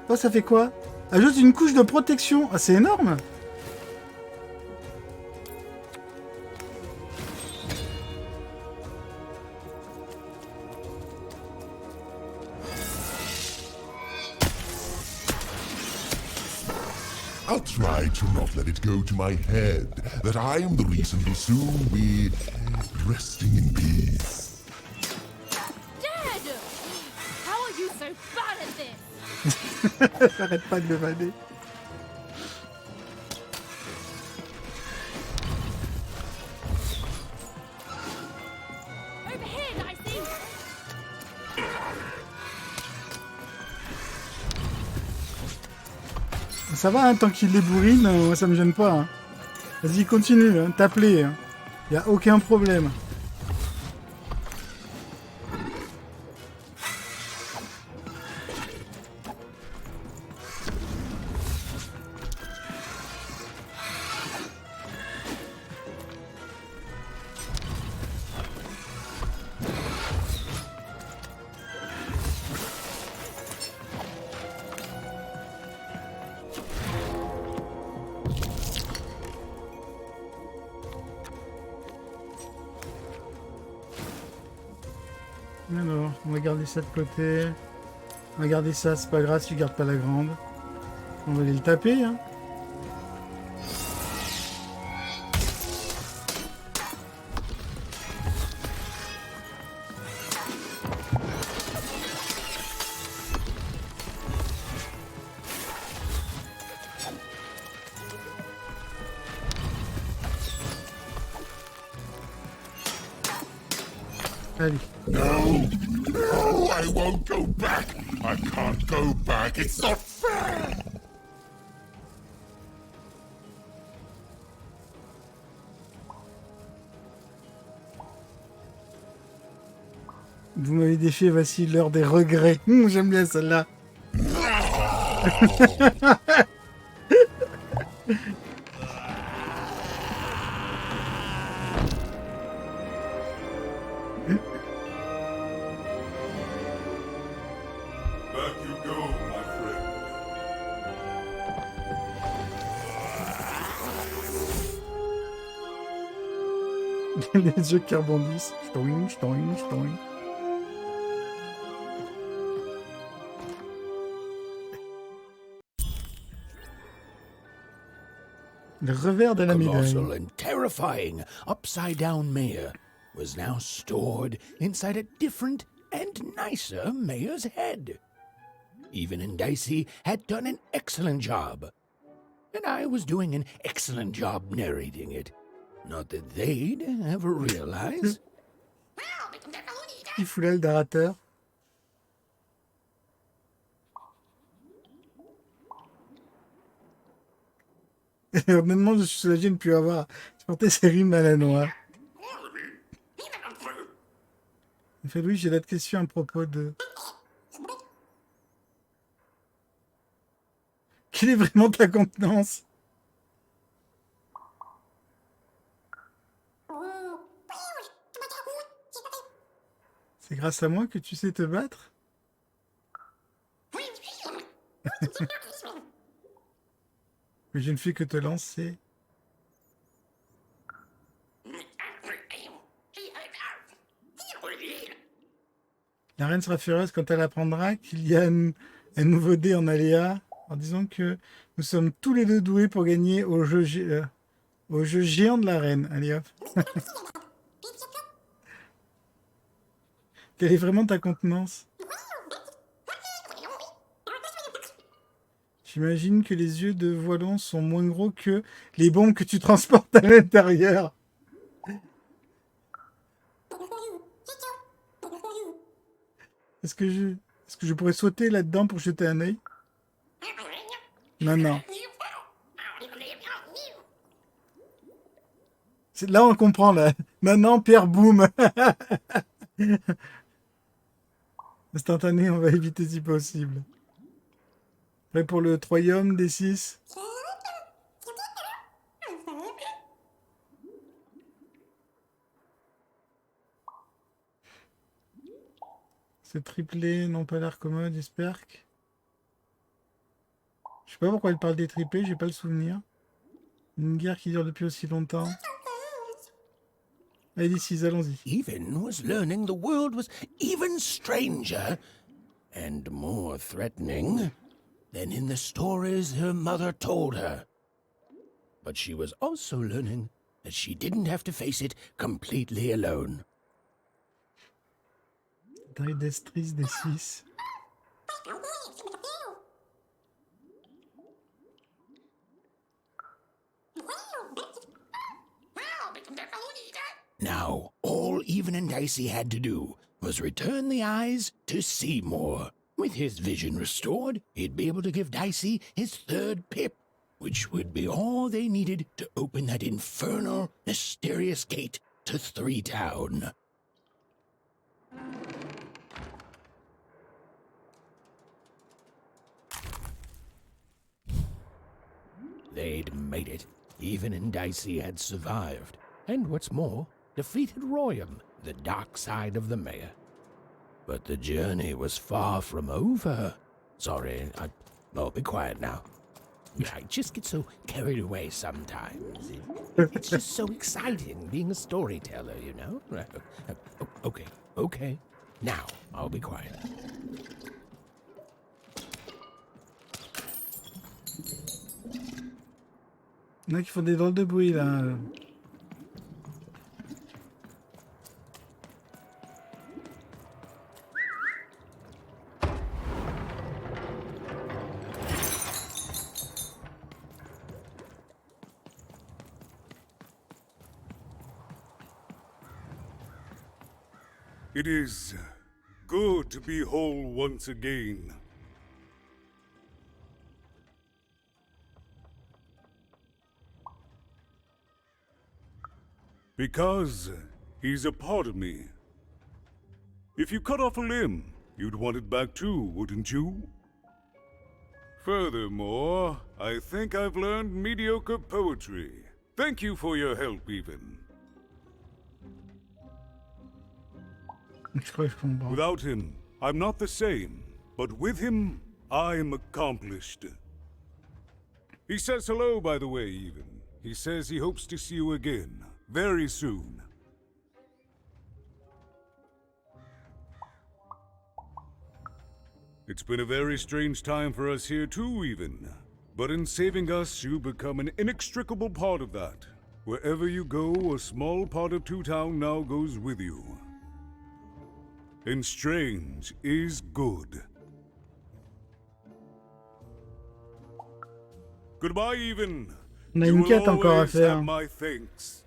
Oh, ça fait quoi? Ajoute une couche de protection. Ah, c'est énorme. I'll try to not let it go to my head that I am the reason you'll soon be resting in peace. Dad! How are you so bad at this? J'arrête pas de le vanner. Over here, Dicey! Ça va, hein, tant qu'il les bourrine, moi ça me gêne pas. Hein. Vas-y, continue, hein, tape-les. Hein. Y a aucun problème. Alors, on va garder ça de côté. On va garder ça, c'est pas grave si tu gardes pas la grande. On va aller le taper, hein. Allez. No, no, I won't go back. I can't go back. It's not fair. Vous m'avez défié, voici l'heure des regrets. J'aime bien celle-là. Back you go, my friend. Les yeux qui rebondissent. Stoing, stoing, stoing. Le revers de la médaille. Colossal and terrifying upside-down mayor was now stored inside a different and nicer mayor's head. Even and Dicey had done an excellent job, and I was doing an excellent job narrating it. Not that they'd ever realize. Il fout là le narrateur. Et honnêtement, je suis soulagé de ne plus avoir supporté ces rimes à la noix. En fait, oui, j'ai d'autres questions à propos de... Quelle est vraiment ta contenance? C'est grâce à moi que tu sais te battre? Mais je ne fais que te lancer. La reine sera furieuse quand elle apprendra qu'il y a un nouveau dé en aléa, en disant que nous sommes tous les deux doués pour gagner au jeu géant de la reine. Allez hop. Quelle est vraiment ta contenance? J'imagine que les yeux de Voilon sont moins gros que les bombes que tu transportes à l'intérieur. Est-ce que je pourrais sauter là-dedans pour jeter un œil? Non, non. Là, on comprend, là. Maintenant, Pierre, boum. Instantané, on va éviter si possible. Prêt pour le troisième des 6? Ce triplé n'ont pas l'air commode, j'espère que... Je sais pas pourquoi elle parle des triplés, j'ai pas le souvenir. Une guerre qui dure depuis aussi longtemps. Allez, D6, allons-y. Even was learning the world was even stranger and more threatening than in the stories her mother told her. But she was also learning that she didn't have to face it completely alone. Destris des 6. Now, all Even and Dicey had to do was return the eyes to Seymour. With his vision restored, he'd be able to give Dicey his third pip, which would be all they needed to open that infernal, mysterious gate to Three Town. They'd made it. Even and Dicey had survived. And what's more, defeated Royam, the dark side of the mayor. But the journey was far from over. Sorry, oh, be quiet now. I just get so carried away sometimes. It's just so exciting being a storyteller, you know? Okay. Now, I'll be quiet. Il y en a qui font des drôles de bruit là. It is good to be whole once again. Because he's a part of me. If you cut off a limb, you'd want it back too, wouldn't you? Furthermore, I think I've learned mediocre poetry. Thank you for your help, Even. Without him, I'm not the same. But with him, I'm accomplished. He says hello, by the way, Even. He says he hopes to see you again, very soon. It's been a very strange time for us here too, Even. But in saving us, you become an inextricable part of that. Wherever you go, a small part of Two Town now goes with you. And strange is good. Goodbye, Even. On a You une will quête encore à always faire. have my thanks.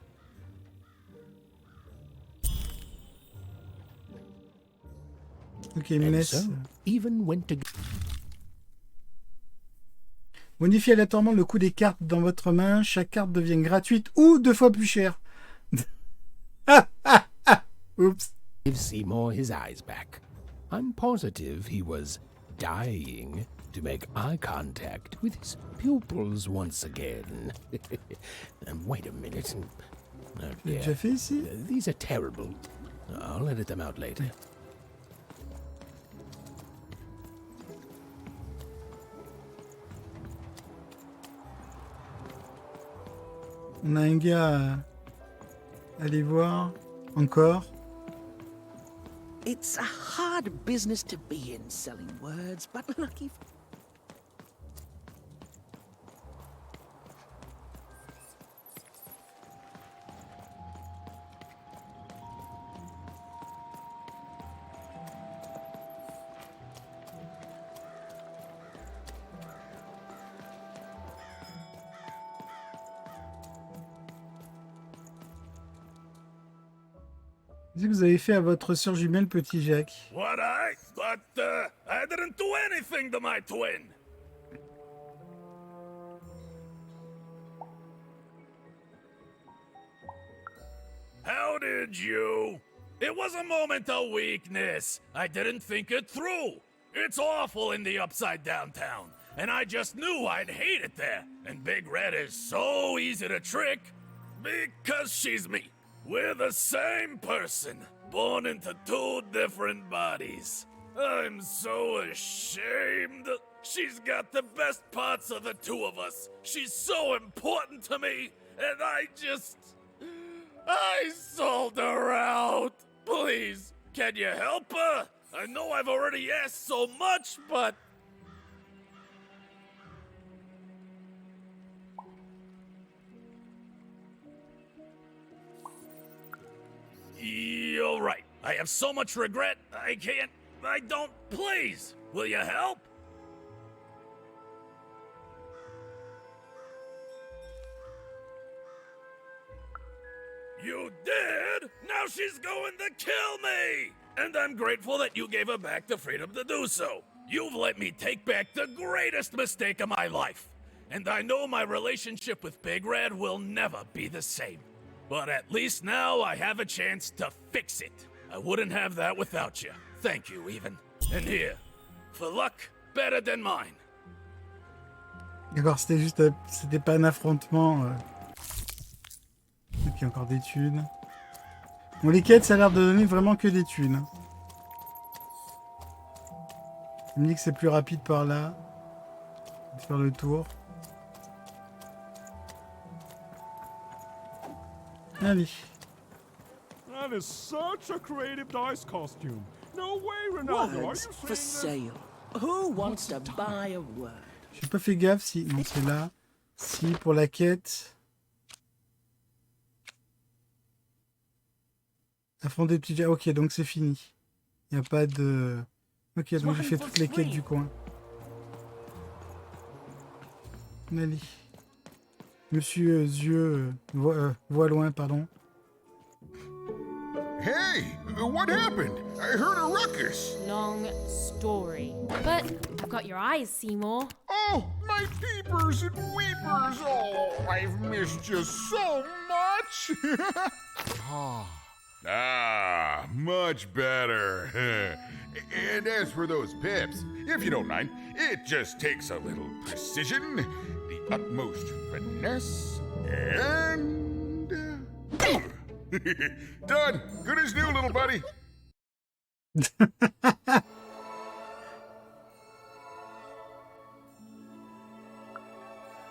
Ok, And Mess. so, Even went to... Modifiez aléatoirement le coût des cartes dans votre main. Chaque carte devient gratuite ou 2 fois plus chère. Oups. Give Seymour his eyes back. I'm positive he was dying to make eye contact with his pupils once again. Wait a minute. J'ai déjà fait ici? These are terrible. I'll edit them out later. On a un gars à aller voir. Encore. It's a hard business to be in, selling words, but look, if... Qu'est-ce que vous avez fait à votre sœur jumelle, petit Jacques? What But I didn't do anything to my twin. How did you? It was a moment of weakness. I didn't think it through. It's awful in the Upside Down town, and I just knew I'd hate it there. And Big Red is so easy to trick because she's me. We're the same person, born into 2 different bodies. I'm so ashamed. She's got the best parts of the 2 of us. She's so important to me, and I sold her out. Please, can you help her? I know I've already asked so much, but... I have so much regret, I don't. Please, will you help? You did? Now she's going to kill me! And I'm grateful that you gave her back the freedom to do so. You've let me take back the greatest mistake of my life. And I know my relationship with Big Red will never be the same. But at least now I have a chance to fix it. I wouldn't have that without you. Thank you, even. And here, for luck better than mine. D'accord, c'était pas un affrontement. Ok, encore des thunes. Bon, les quêtes, ça a l'air de donner vraiment que des thunes. Il me dit que c'est plus rapide par là. On va faire le tour. Allez. That is such a creative dice costume. No way, Ronaldo. Are you Words for saying sale. Who wants to buy a word? J'ai pas fait gaffe si... Non, c'est là. Si, pour la quête... Affronter petit... Ok, donc c'est fini. Il n'y a pas de... Ok, donc j'ai fait toutes les quêtes du coin. Allez. Monsieur Yeux... voit loin, pardon. Hey, what happened? I heard a ruckus. Long story. But I've got your eyes, Seymour. Oh, my peepers and weepers. Oh, I've missed you so much. Much better. And as for those pips, if you don't mind, it just takes a little precision, the utmost finesse, and... Done. Good as new, little buddy.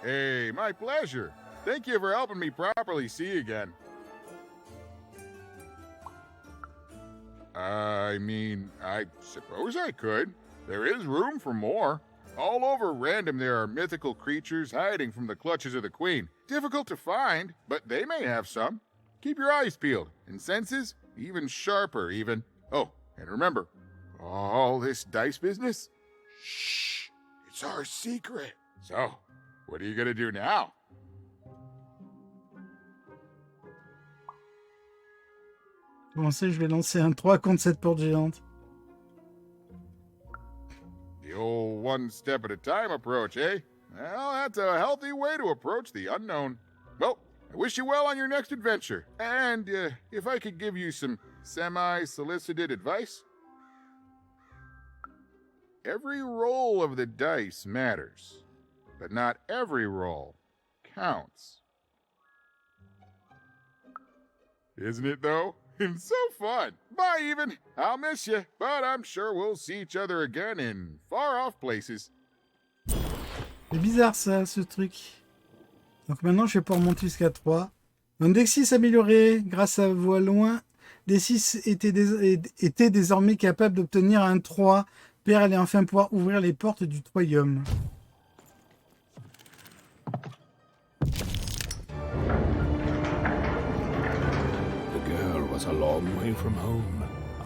Hey, my pleasure. Thank you for helping me properly see again. I mean, I suppose I could. There is room for more. All over Random there are mythical creatures hiding from the clutches of the Queen. Difficult to find, but they may have some. Keep your eyes peeled, and senses even sharper, even. Oh, and remember, all this dice business? Shh, it's our secret. So, what are you gonna do now? Bon, je vais lancer un 3 contre cette porte géante. The old one step at a time approach, eh? Well, that's a healthy way to approach the unknown. Well, I wish you well on your next adventure. And if I could give you some semi-solicited advice? Every roll of the dice matters, but not every roll counts. Isn't it, though? It's so fun. Bye, even. I'll miss you, but I'm sure we'll see each other again in far-off places. C'est bizarre, ça, ce truc. Donc maintenant, je vais pouvoir monter jusqu'à 3. Donc dès que 6 amélioré grâce à voix loin, les 6 étaient désormais capables d'obtenir un 3. Père allait enfin pouvoir ouvrir les portes du royaume. The girl was a long way from home,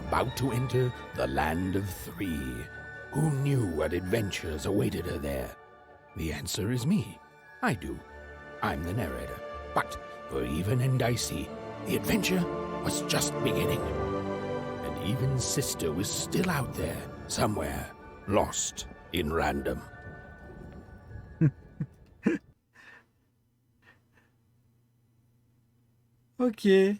about to enter the land of 3. Who knew what adventures awaited her there? The answer is me. I do. I'm the narrator. But for Even and Dicey, the adventure was just beginning. And Even's sister was still out there, somewhere, lost in Random. Ok.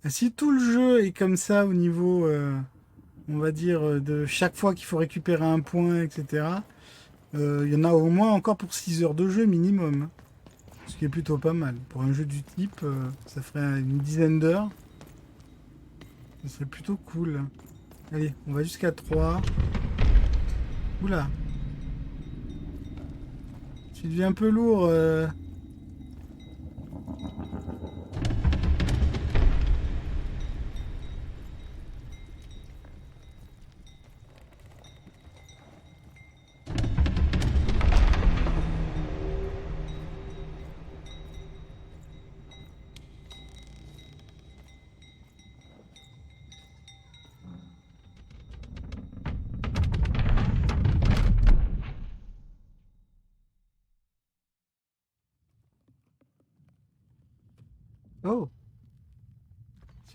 Si tout le jeu est comme ça au niveau, on va dire, de chaque fois qu'il faut récupérer un point, etc., il y en a au moins encore pour 6 heures de jeu minimum. Ce qui est plutôt pas mal. Pour un jeu du type, ça ferait une dizaine d'heures. Ça serait plutôt cool. Allez, on va jusqu'à 3. Oula. Tu deviens un peu lourd.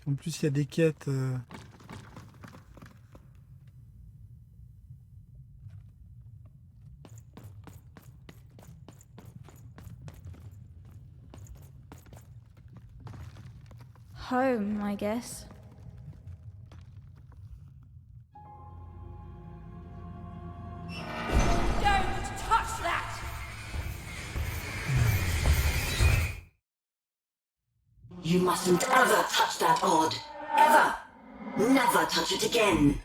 En plus, il y a des quêtes. Home, I guess. Don't touch that! You mustn't ever touch that odd. Ever! Never touch it again.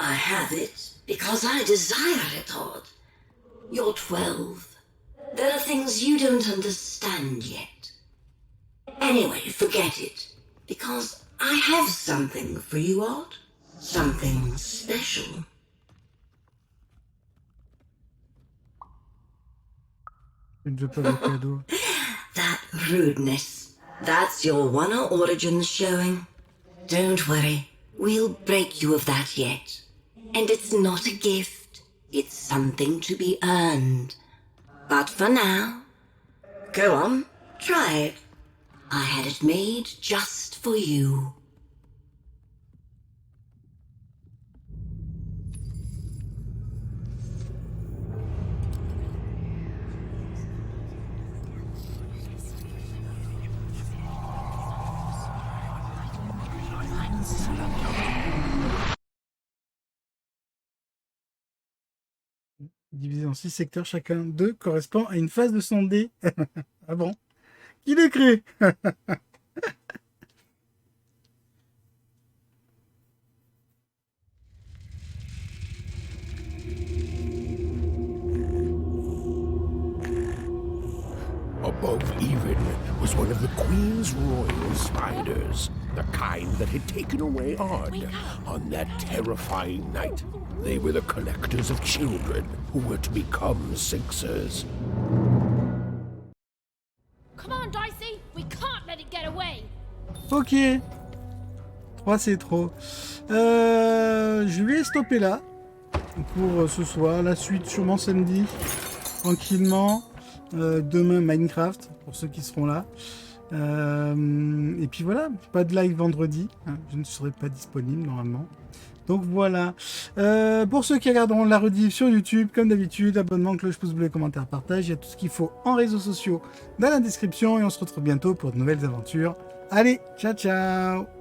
I have it because I desire it, Odd. You're 12. There are things you don't understand yet. Anyway, forget it. Because I have something for you, Odd. Something special. That rudeness. That's your Wano origins showing. Don't worry. We'll break you of that yet. And it's not a gift. It's something to be earned. But for now, go on, try it. I had it made just for you. Divisé en 6 secteurs, chacun d'eux correspond à une phase de son dé. Ah bon? Qui l'a créé? Above even was one of the Queen's royal spiders, the kind that had taken away Odd on that terrifying night. They were the collectors of children who were to become Sixers. Come on, Dicey! We can't let it get away! Ok. 3 c'est trop. Je vais stopper là pour ce soir. La suite sûrement samedi. Tranquillement. Demain Minecraft pour ceux qui seront là. Et puis voilà. Pas de live vendredi. Hein, je ne serai pas disponible normalement. Donc voilà. Pour ceux qui regarderont la rediff sur YouTube, comme d'habitude, abonnement, cloche, pouce bleu, commentaire, partage. Il y a tout ce qu'il faut en réseaux sociaux dans la description. Et on se retrouve bientôt pour de nouvelles aventures. Allez, ciao ciao!